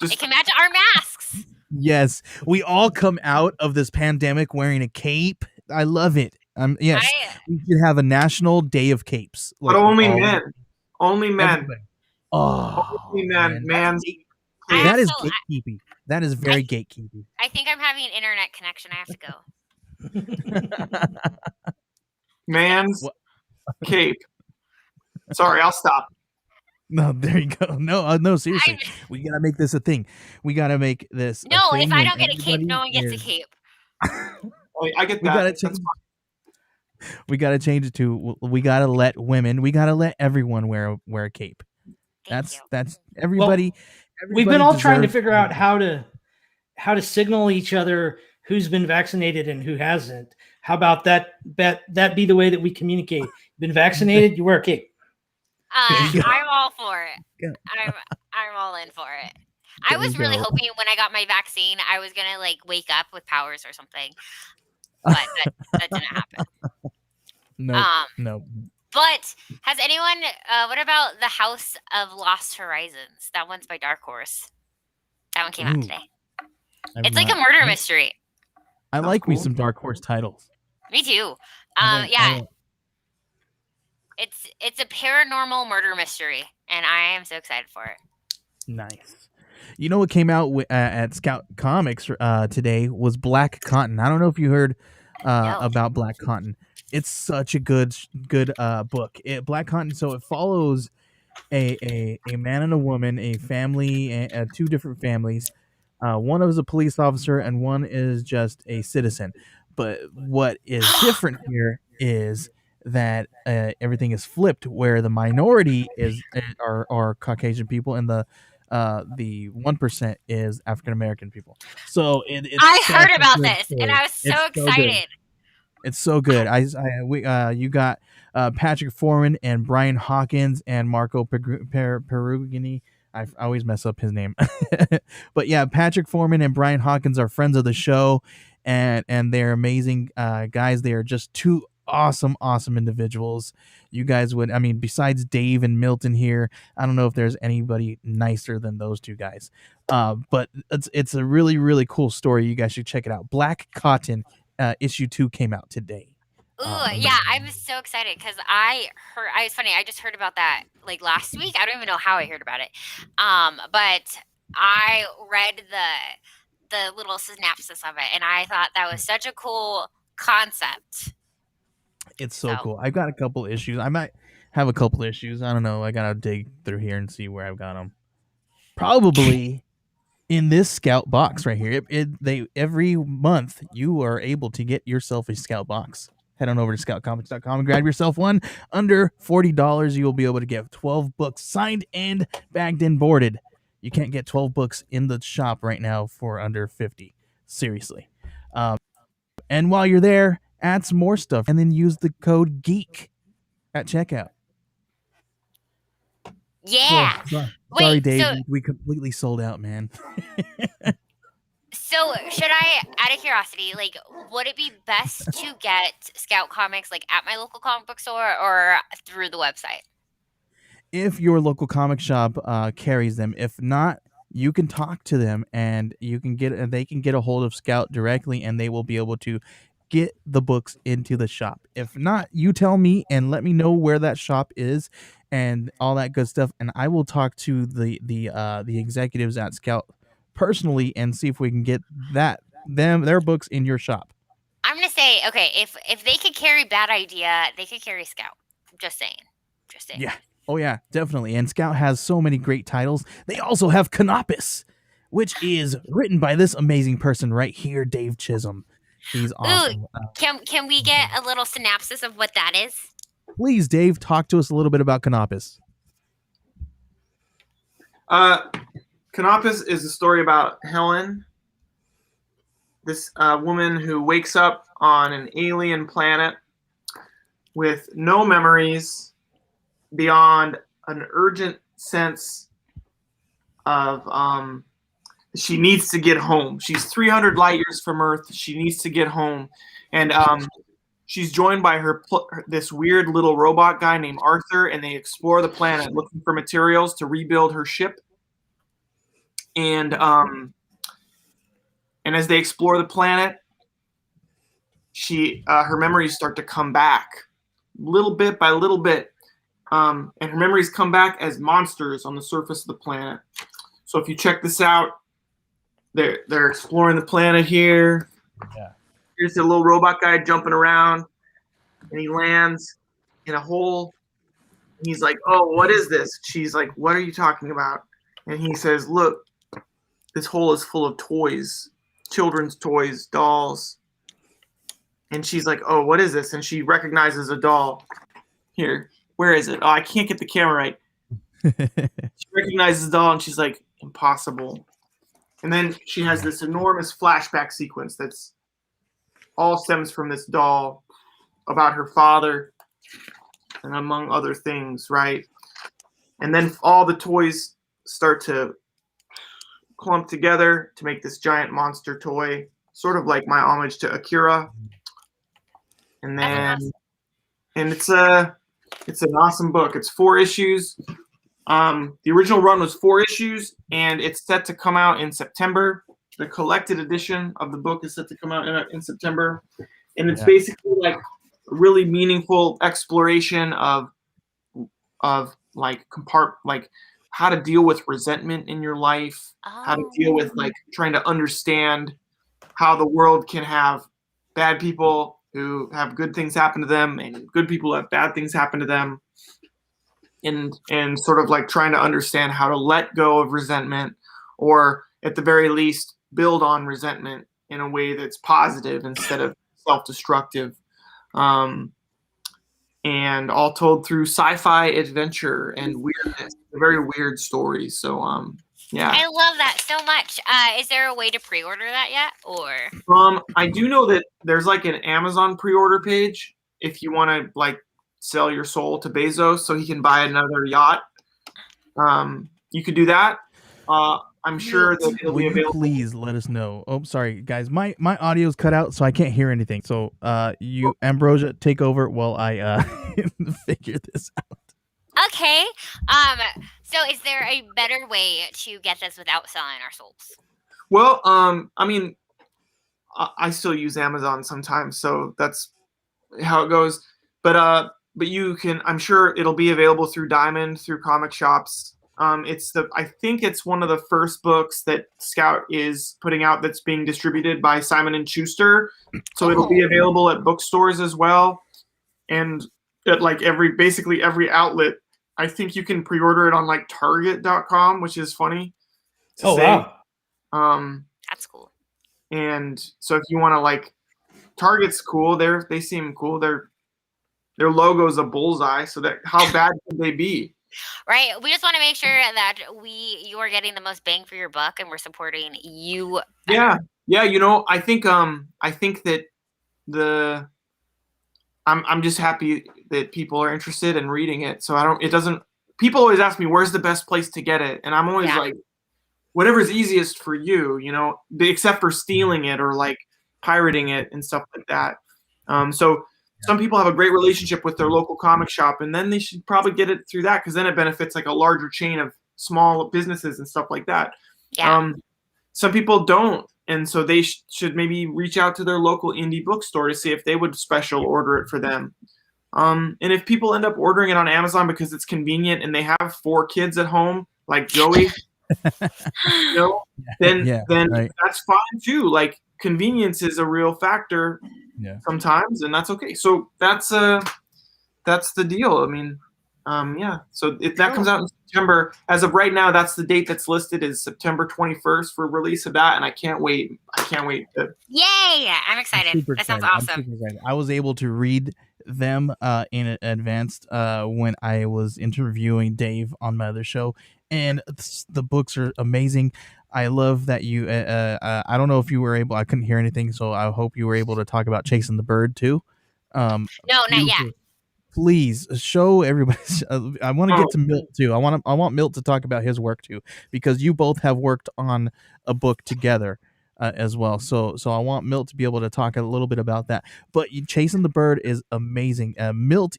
Speaker 4: It can match our masks.
Speaker 1: Yes, we all come out of this pandemic wearing a cape. I love it. Yes, we should have a national day of capes.
Speaker 3: But only men. Only men.
Speaker 1: Everybody. Oh,
Speaker 3: only men. Man.
Speaker 1: That is gatekeeping. That is very gatekeeping.
Speaker 4: I think I'm having an internet connection. I have to go.
Speaker 3: Man's cape. Sorry, I'll stop.
Speaker 1: No, there you go. No, seriously. We got to make this a thing. We got to make this
Speaker 4: No, if I don't get a cape, no one gets a cape.
Speaker 3: I get that.
Speaker 1: We got to change it to, we got to let everyone wear a cape. That's everybody.
Speaker 2: We've been all trying to figure out how to signal each other who's been vaccinated and who hasn't. How about that be the way that we communicate? Been vaccinated, you wear a cape.
Speaker 4: I'm all for it.
Speaker 1: Yeah.
Speaker 4: I'm all in for it. I
Speaker 1: There
Speaker 4: was
Speaker 1: you
Speaker 4: really
Speaker 1: go.
Speaker 4: hoping when I got my vaccine, I was gonna like wake up with powers or something, but that didn't happen.
Speaker 1: No, no.
Speaker 4: But has anyone? What about the House of Lost Horizons? That one's by Dark Horse. That one came out today. It's like a murder mystery.
Speaker 1: I like me some Dark Horse titles.
Speaker 4: Me too.
Speaker 1: I
Speaker 4: It's a paranormal murder mystery, and I am so excited for it.
Speaker 1: Nice. You know what came out at Scout Comics today was Black Cotton. I don't know if you heard about Black Cotton. It's such a good book. Black Cotton. So it follows a man and a woman, a family, two different families. One is a police officer and one is just a citizen. But what is different here is that everything is flipped, where the minority are Caucasian people and the 1% is African American people. So
Speaker 4: I heard about this and I was so excited.
Speaker 1: It's so good. You got Patrick Foreman and Brian Hawkins and Marco Perugini. I always mess up his name, but yeah, Patrick Foreman and Brian Hawkins are friends of the show, and they're amazing guys. They are just two awesome individuals. You guys would, I mean, besides Dave and Milton here, I don't know if there's anybody nicer than those two guys. But it's a really cool story. You guys should check it out. Black Cotton. Issue 2 came out today.
Speaker 4: Ooh, yeah, I'm so excited because it's funny, I just heard about that like last week. I don't even know how I heard about it. But I read the little synopsis of it and I thought that was such a cool concept.
Speaker 1: It's so cool. I've got a couple issues. I might have a couple issues. I don't know. I gotta dig through here and see where I've got them. Probably in this Scout box right here. Every month you are able to get yourself a Scout box. Head on over to scoutcomics.com and grab yourself one. Under $40, you will be able to get 12 books signed and bagged and boarded. You can't get 12 books in the shop right now for under $50. Seriously. And while you're there, add some more stuff and then use the code GEEK at checkout.
Speaker 4: Yeah.
Speaker 1: Sorry, Dave. We completely sold out, man.
Speaker 4: So, should I, out of curiosity, like, would it be best to get Scout Comics like at my local comic book store or through the website?
Speaker 1: If your local comic shop carries them, if not, you can talk to them and they can get a hold of Scout directly, and they will be able to get the books into the shop. If not, you tell me and let me know where that shop is and all that good stuff, and I will talk to the executives at Scout personally and see if we can get their books in your shop.
Speaker 4: I'm gonna say, okay, if they could carry Bad Idea, they could carry Scout. Just saying.
Speaker 1: Yeah. Oh yeah, definitely. And Scout has so many great titles. They also have Canopus, which is written by this amazing person right here, Dave Chisholm. He's awesome.
Speaker 4: Ooh, can we get a little synopsis of what that is?
Speaker 1: Please, Dave, talk to us a little bit about Canopus.
Speaker 3: Canopus is a story about Helen, this woman who wakes up on an alien planet with no memories beyond an urgent sense of she needs to get home. She's 300 light years from Earth. She needs to get home. And she's joined by this weird little robot guy named Arthur, and they explore the planet looking for materials to rebuild her ship. And as they explore the planet, her memories start to come back little bit by little bit. And her memories come back as monsters on the surface of the planet. So if you check this out, they're exploring the planet here.
Speaker 1: Yeah.
Speaker 3: Here's the little robot guy jumping around, and he lands in a hole. He's like, "Oh, what is this?" She's like, "What are you talking about?" And he says, "Look, this hole is full of toys, children's toys, dolls." And she's like, "Oh, what is this?" And she recognizes a doll. Here, where is it? Oh, I can't get the camera right. She recognizes the doll, and she's like, "Impossible." And then she has this enormous flashback sequence that's all stems from this doll about her father, and among other things, right? And then all the toys start to clump together to make this giant monster toy, sort of like my homage to Akira. And then, and it's an awesome book. It's 4 issues. The original run was 4 issues, and it's set to come out in September. The collected edition of the book is set to come out in September, and it's basically like a really meaningful exploration of like how to deal with resentment in your life, how to deal with like trying to understand how the world can have bad people who have good things happen to them and good people who have bad things happen to them, and sort of like trying to understand how to let go of resentment, or at the very least build on resentment in a way that's positive instead of self-destructive. And all told through sci-fi adventure and weirdness, a very weird story. So yeah,
Speaker 4: I love that so much. Is there a way to pre-order that yet, or?
Speaker 3: I do know that there's like an Amazon pre-order page if you want to like sell your soul to Bezos so he can buy another yacht. You could do that. I'm sure that it'll be available.
Speaker 1: Please let us know. Oh, sorry, guys. My audio's cut out, so I can't hear anything. So you, Ambrosia, take over while I figure this out.
Speaker 4: Okay. So is there a better way to get this without selling our souls?
Speaker 3: Well, I mean, I still use Amazon sometimes, so that's how it goes. But you can. I'm sure it'll be available through Diamond, through comic shops. I think it's one of the first books that Scout is putting out that's being distributed by Simon & Schuster. So it'll be available at bookstores as well. And at like basically every outlet. I think you can pre-order it on like Target.com, which is funny to say.
Speaker 2: Wow.
Speaker 4: That's cool.
Speaker 3: And so if you want to like, Target's cool. They seem cool. Their logo's a bullseye. So that how bad could they be?
Speaker 4: Right. We just want to make sure that you are getting the most bang for your buck, and we're supporting you better.
Speaker 3: Yeah. You know, I think that I'm just happy that people are interested in reading it. So people always ask me, where's the best place to get it? And I'm always like, whatever's easiest for you, you know, except for stealing it or like pirating it and stuff like that. So some people have a great relationship with their local comic shop, and then they should probably get it through that, because then it benefits like a larger chain of small businesses and stuff like that.
Speaker 4: Yeah.
Speaker 3: Some people don't, and so they should maybe reach out to their local indie bookstore to see if they would special order it for them. And if people end up ordering it on Amazon because it's convenient and they have 4 kids at home, like Joey, you know, then
Speaker 1: right.
Speaker 3: That's fine too. Like, convenience is a real factor sometimes, and that's okay. So that's the deal. I mean, so that comes out in September. As of right now, that's the date that's listed, is September 21st for release of that, and I can't wait.
Speaker 4: Yay! I'm excited. That sounds awesome.
Speaker 1: I was able to read them in advance when I was interviewing Dave on my other show, and the books are amazing. I love that you. I don't know if you were able. I couldn't hear anything, so I hope you were able to talk about Chasing the Bird too.
Speaker 4: No, not yet.
Speaker 1: Please show everybody. I want to get to Milt too. I want Milt to talk about his work too, because you both have worked on a book together as well. So I want Milt to be able to talk a little bit about that. But Chasing the Bird is amazing. Milt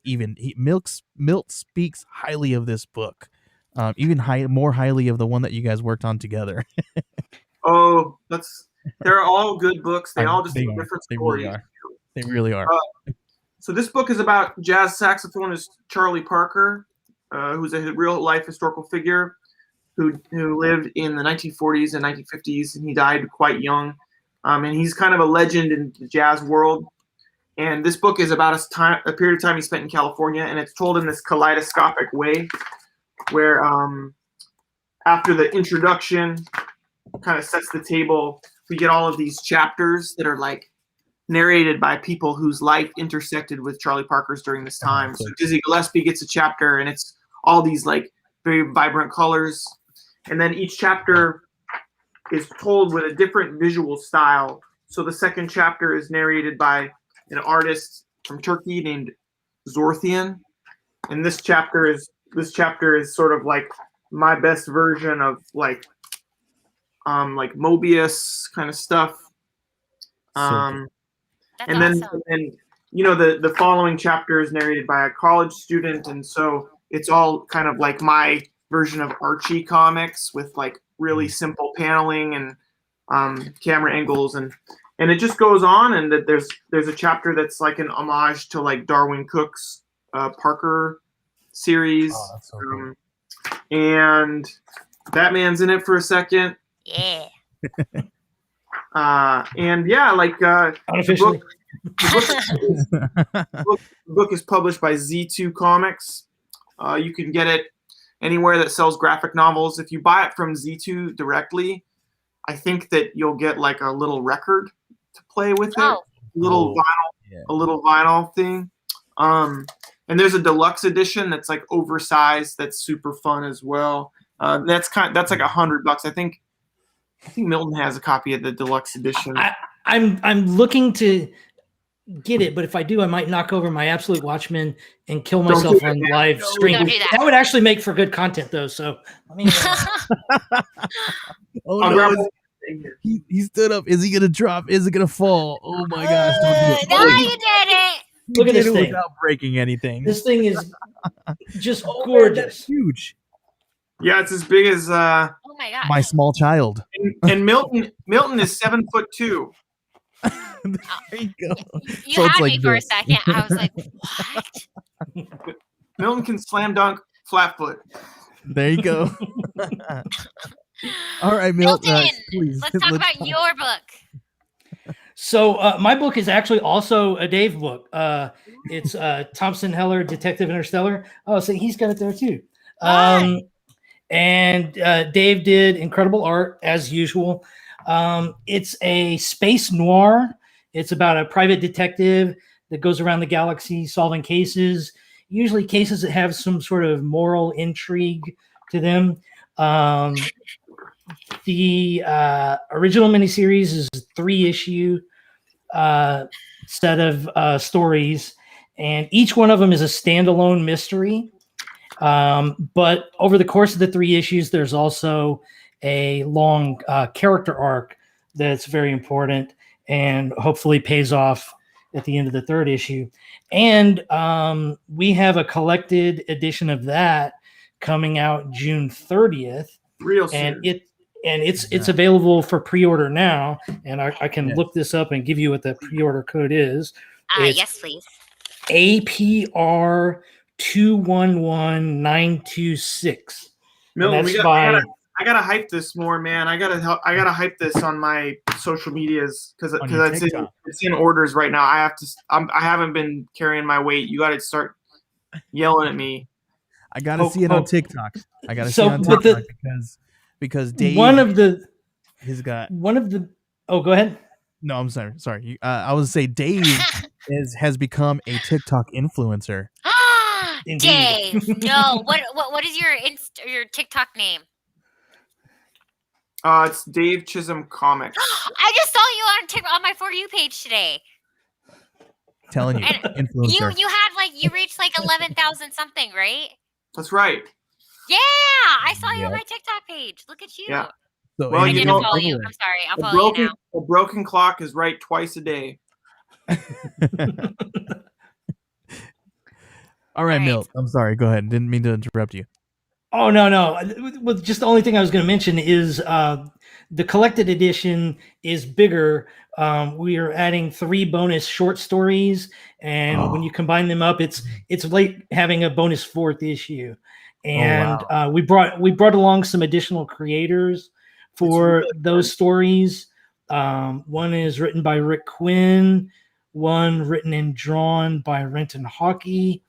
Speaker 1: speaks highly of this book, even more highly of the one that you guys worked on together.
Speaker 3: They're all good books. They all just have different stories.
Speaker 1: They really are.
Speaker 3: So this book is about jazz saxophonist Charlie Parker, who's a real-life historical figure who lived in the 1940s and 1950s, and he died quite young. And he's kind of a legend in the jazz world. And this book is about a period of time he spent in California, and it's told in this kaleidoscopic way, where after the introduction kind of sets the table, we get all of these chapters that are like narrated by people whose life intersected with Charlie Parker's during this time. So Dizzy Gillespie gets a chapter, and it's all these like very vibrant colors. And then each chapter is told with a different visual style. So the second chapter is narrated by an artist from Turkey named Zorthian, and this chapter is sort of like my best version of like Mobius kind of stuff.
Speaker 1: So
Speaker 4: That's
Speaker 3: And then
Speaker 4: awesome.
Speaker 3: the following chapter is narrated by a college student, and so it's all kind of like my version of Archie comics with like really simple paneling and camera angles, and it just goes on. And that there's a chapter that's like an homage to like Darwin Cook's Parker series.
Speaker 1: Oh, that's so cool.
Speaker 3: And Batman's in it for a second.
Speaker 4: Yeah.
Speaker 3: And yeah, like
Speaker 2: Unofficially.
Speaker 3: The book is published by Z2 Comics. You can get it anywhere that sells graphic novels. If you buy it from Z2 directly, I think that you'll get like a little record to play with it,
Speaker 4: Oh.
Speaker 3: a little vinyl thing. And there's a deluxe edition that's like oversized. That's super fun as well. That's like $100. I think Milton has a copy of the deluxe edition.
Speaker 2: I'm looking to get it, but if I do, I might knock over my Absolute Watchmen and kill myself on live stream.
Speaker 4: Don't do that.
Speaker 2: That would actually make for good content, though. So let me.
Speaker 1: Oh
Speaker 3: I'll
Speaker 1: no!
Speaker 3: grab it.
Speaker 1: He stood up. Is he gonna drop? Is it gonna fall? Oh my gosh! Don't do it.
Speaker 4: No,
Speaker 1: Oh,
Speaker 4: you did it.
Speaker 1: he
Speaker 2: Look at
Speaker 1: did
Speaker 2: this
Speaker 1: it
Speaker 2: thing.
Speaker 1: without breaking anything.
Speaker 2: This thing is just
Speaker 1: Oh, man,
Speaker 2: gorgeous.
Speaker 1: that's huge.
Speaker 3: Yeah, it's as big as
Speaker 4: Oh my gosh.
Speaker 1: My small child.
Speaker 3: and Milton is 7'2".
Speaker 1: There you go.
Speaker 4: You
Speaker 1: So it's
Speaker 4: had
Speaker 1: like
Speaker 4: me for a
Speaker 1: this.
Speaker 4: second. I was like, what?
Speaker 3: Milton can slam dunk flat foot.
Speaker 1: There you go. All right, Milton.
Speaker 4: Milton,
Speaker 1: Please.
Speaker 4: let's talk about your book.
Speaker 2: So my book is actually also a Dave book. It's Thompson Heller, Detective Interstellar. Oh, so he's got it there too. And Dave did incredible art as usual. It's a space noir. It's about a private detective that goes around the galaxy solving cases, usually cases that have some sort of moral intrigue to them. The original miniseries is a 3-issue set of stories, and each one of them is a standalone mystery. But over the course of the 3 issues, there's also a long character arc that's very important and hopefully pays off at the end of the 3rd issue. And we have a collected edition of that coming out June 30th.
Speaker 3: Real soon.
Speaker 2: And it's available for pre-order now. And I can look this up and give you what the pre-order code is.
Speaker 4: Yes, please.
Speaker 2: APR 211926.
Speaker 3: Milton, I gotta hype this more, man. I gotta hype this on my social medias because it's in orders right now. I haven't been carrying my weight. You got to start yelling at me.
Speaker 1: I gotta see it on TikTok. I gotta see it on
Speaker 2: but
Speaker 1: TikTok because Dave.
Speaker 2: Oh, go ahead.
Speaker 1: No, I'm sorry. I was say Dave has become a TikTok influencer.
Speaker 4: Dave, no. What is your TikTok name?
Speaker 3: It's Dave Chisholm Comics.
Speaker 4: I just saw you on my For You page today.
Speaker 1: Telling you,
Speaker 4: And
Speaker 1: influencer.
Speaker 4: you reached like 11,000 something, right?
Speaker 3: That's right.
Speaker 4: Yeah, I saw you on my TikTok page. Look at you.
Speaker 3: Yeah.
Speaker 1: So,
Speaker 3: Well,
Speaker 4: I
Speaker 3: you
Speaker 4: didn't
Speaker 3: know,
Speaker 4: follow you. I'm sorry. I'll follow you now.
Speaker 3: A broken clock is right twice a day.
Speaker 1: All right,
Speaker 4: All right.
Speaker 1: Milt. I'm sorry. Go ahead. Didn't mean to interrupt you.
Speaker 2: Oh, no. Well, just the only thing I was going to mention is the collected edition is bigger. We are adding 3 bonus short stories, and when you combine them up, it's like having a bonus 4th issue. And we brought along some additional creators for those stories. One is written by Rick Quinn, one written and drawn by Renton Hockey,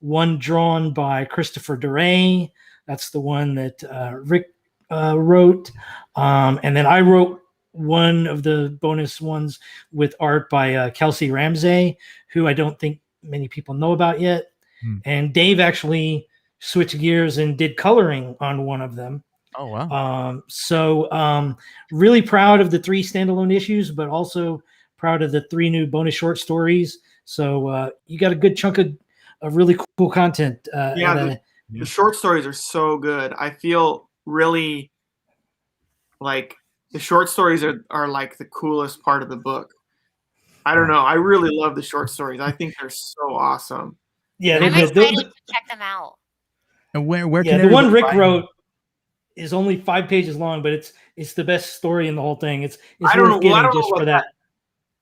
Speaker 2: one drawn by Christopher DeRay. That's the one that Rick wrote. And then I wrote one of the bonus ones with art by Kelsey Ramsey, who I don't think many people know about yet. And Dave actually switched gears and did coloring on one of them.
Speaker 1: Oh, wow.
Speaker 2: Really proud of the 3 standalone issues, but also proud of the 3 new bonus short stories. So you got a good chunk of really cool content.
Speaker 3: The short stories are so good. I feel really like the short stories are like the coolest part of the book. I don't know. I really love the short stories. I think they're so awesome.
Speaker 2: Yeah,
Speaker 4: I'm excited to check them out.
Speaker 1: And where can
Speaker 2: the one Rick
Speaker 1: find
Speaker 2: wrote is only 5 pages long, but it's the best story in the whole thing. It's
Speaker 3: I don't
Speaker 2: worth
Speaker 3: know. Well, I
Speaker 2: getting
Speaker 3: don't
Speaker 2: just
Speaker 3: know
Speaker 2: for
Speaker 3: about
Speaker 2: that.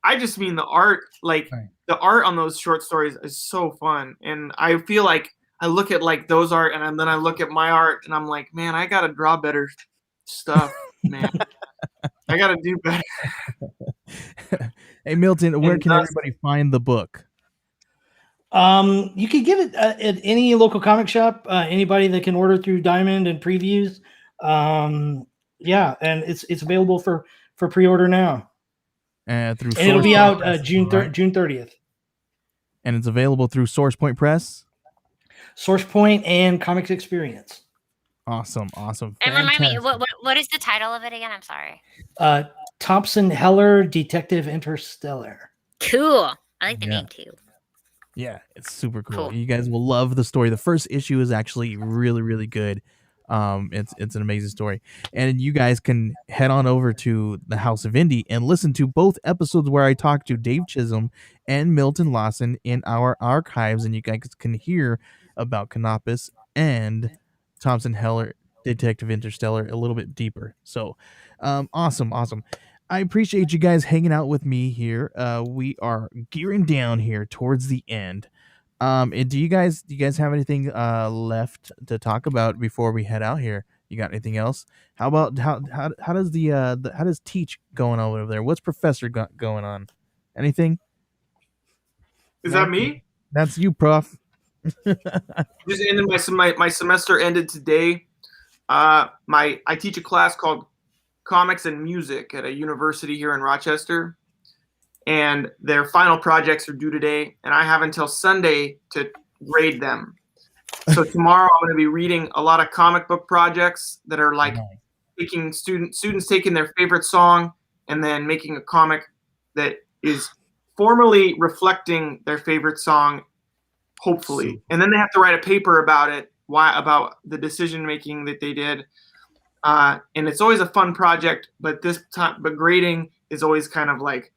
Speaker 3: I just mean the art. Like the art on those short stories is so fun, and I feel like I look at like those art, and then I look at my art, and I'm like, man, I gotta draw better stuff, man. I gotta do better.
Speaker 1: Hey, Milton, where can everybody find the book?
Speaker 2: You can get it at any local comic shop. Anybody that can order through Diamond and Previews. Yeah, and it's available for pre-order now.
Speaker 1: Through
Speaker 2: and it'll be out June 30th.
Speaker 1: And it's available through SourcePoint Press,
Speaker 2: SourcePoint, and Comics Experience.
Speaker 1: Awesome.
Speaker 4: And remind me, what is the title of it again? I'm sorry.
Speaker 2: Thompson Heller, Detective Interstellar.
Speaker 4: Cool. I like the name too.
Speaker 1: Yeah, it's super cool. You guys will love the story. The first issue is actually really, really good. It's an amazing story. And you guys can head on over to the House of Indie and listen to both episodes where I talked to Dave Chisholm and Milton Lawson in our archives, and you guys can hear about Canopus and Thompson Heller, Detective Interstellar, a little bit deeper. So awesome. I appreciate you guys hanging out with me here. We are gearing down here towards the end. And do you guys have anything left to talk about before we head out here? You got anything else? How about how does how does Teach going on over there? What's Professor got going on? Anything?
Speaker 3: Is that me?
Speaker 1: That's you, Prof.
Speaker 3: Just ended my semester ended today. I teach a class called Comics and Music at a university here in Rochester, and their final projects are due today, and I have until Sunday to grade them. So tomorrow I'm going to be reading a lot of comic book projects that are like taking students taking their favorite song and then making a comic that is formally reflecting their favorite song, hopefully, and then they have to write a paper about it, about the decision making that they did. And it's always a fun project, but grading is always kind of like,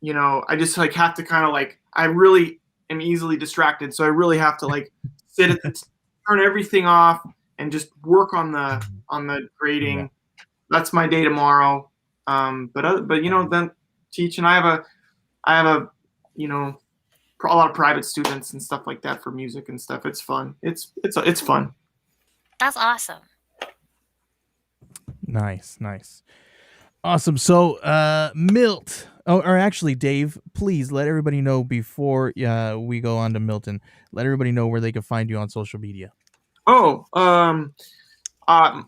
Speaker 3: I just like have to kind of like, I really am easily distracted. So I really have to like turn everything off and just work on the grading. Yeah. That's my day tomorrow. But then teach, and I have a lot of private students and stuff like that for music and stuff. It's fun. It's fun.
Speaker 4: That's awesome.
Speaker 1: Nice. Awesome. So, Milt, or actually, Dave, please let everybody know before we go on to Milton. Let everybody know where they can find you on social media.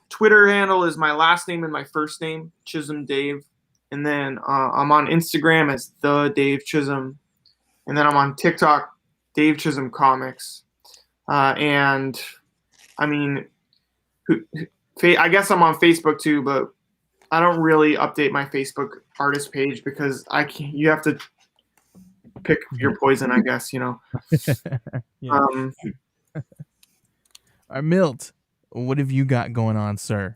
Speaker 3: Twitter handle is my last name and my first name, Chisholm Dave, and then I'm on Instagram as the Dave Chisholm, and then I'm on TikTok, Dave Chisholm Comics, and I mean, I guess I'm on Facebook too, but I don't really update my Facebook artist page because you have to pick your poison, I guess,
Speaker 1: Yeah. All right, Milt, what have you got going on, sir?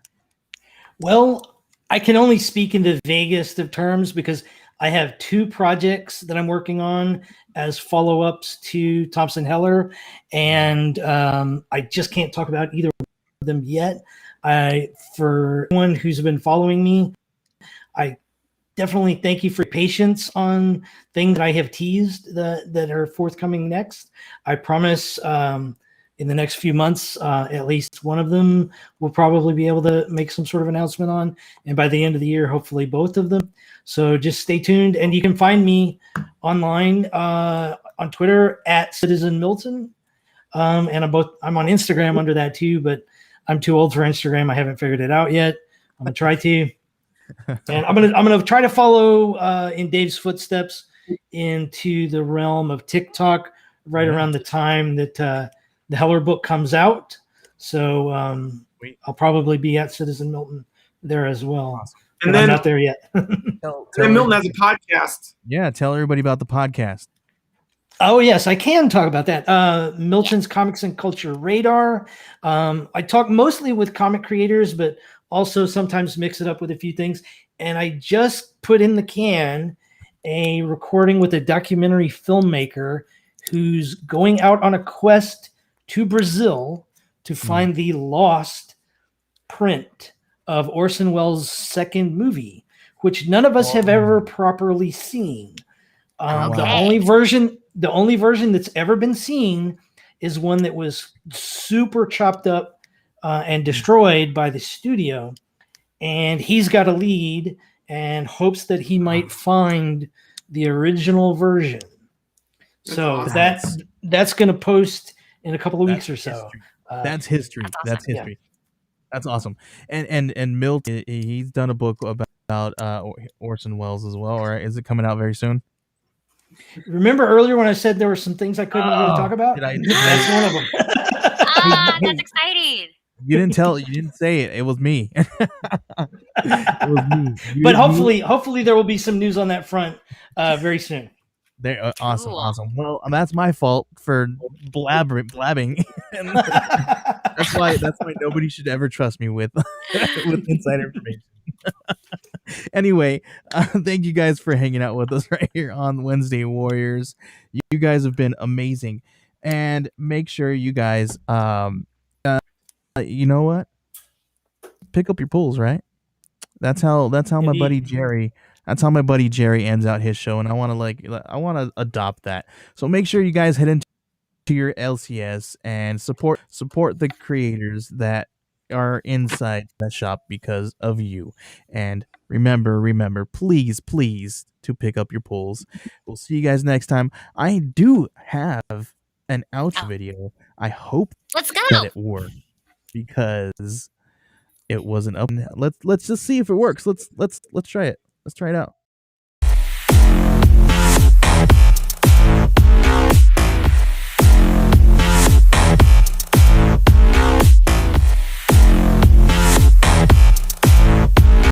Speaker 2: Well, I can only speak in the vaguest of terms because I have 2 projects that I'm working on as follow-ups to Thompson Heller, and I just can't talk about either of them yet. For anyone who's been following me, I definitely thank you for your patience on things that I have teased that are forthcoming next. I promise in the next few months, at least one of them will probably be able to make some sort of announcement on, and by the end of the year, hopefully both of them. So just stay tuned, and you can find me online on Twitter at Citizen Milton, and I'm on Instagram under that too, but I'm too old for Instagram. I haven't figured it out yet. I'm gonna try to, and I'm gonna try to follow in Dave's footsteps into the realm of TikTok around the time that the Heller book comes out. So I'll probably be at Citizen Milton there as well.
Speaker 1: Awesome.
Speaker 3: And
Speaker 2: But I'm
Speaker 3: then,
Speaker 2: not there yet.
Speaker 3: then Milton has a podcast.
Speaker 1: Yeah, tell everybody about the podcast.
Speaker 2: Oh, yes, I can talk about that. Milton's Comics and Culture Radar. I talk mostly with comic creators, but also sometimes mix it up with a few things. And I just put in the can a recording with a documentary filmmaker who's going out on a quest to Brazil to find the lost print of Orson Welles' second movie, which none of us have ever properly seen. The only version that's ever been seen is one that was super chopped up and destroyed by the studio. And he's got a lead and hopes that he might find the original version. So that's going to post in a couple of weeks or so.
Speaker 1: That's history. That's history. Yeah. That's awesome. And Milt, he's done a book about Orson Welles as well. Or is it coming out very soon?
Speaker 2: Remember earlier when I said there were some things I couldn't really talk about? That's one of them.
Speaker 4: That's exciting.
Speaker 1: You didn't say it. It was me. It was me.
Speaker 2: But hopefully there will be some news on that front very soon.
Speaker 1: Awesome, cool. Awesome. Well, that's my fault for blabbing. that's why nobody should ever trust me with inside information. Anyway, thank you guys for hanging out with us right here on Wednesday Warriors. You guys have been amazing, and make sure you guys, you know what? Pick up your pools, right? That's how my buddy Jerry. That's how my buddy Jerry ends out his show, and I want to adopt that. So make sure you guys head into your LCS and support the creators that are inside that shop because of you. And remember, please to pick up your pulls. We'll see you guys next time. I do have an outro video. I hope that it worked because it wasn't up. Let's just see if it works. Let's try it. Let's try it out.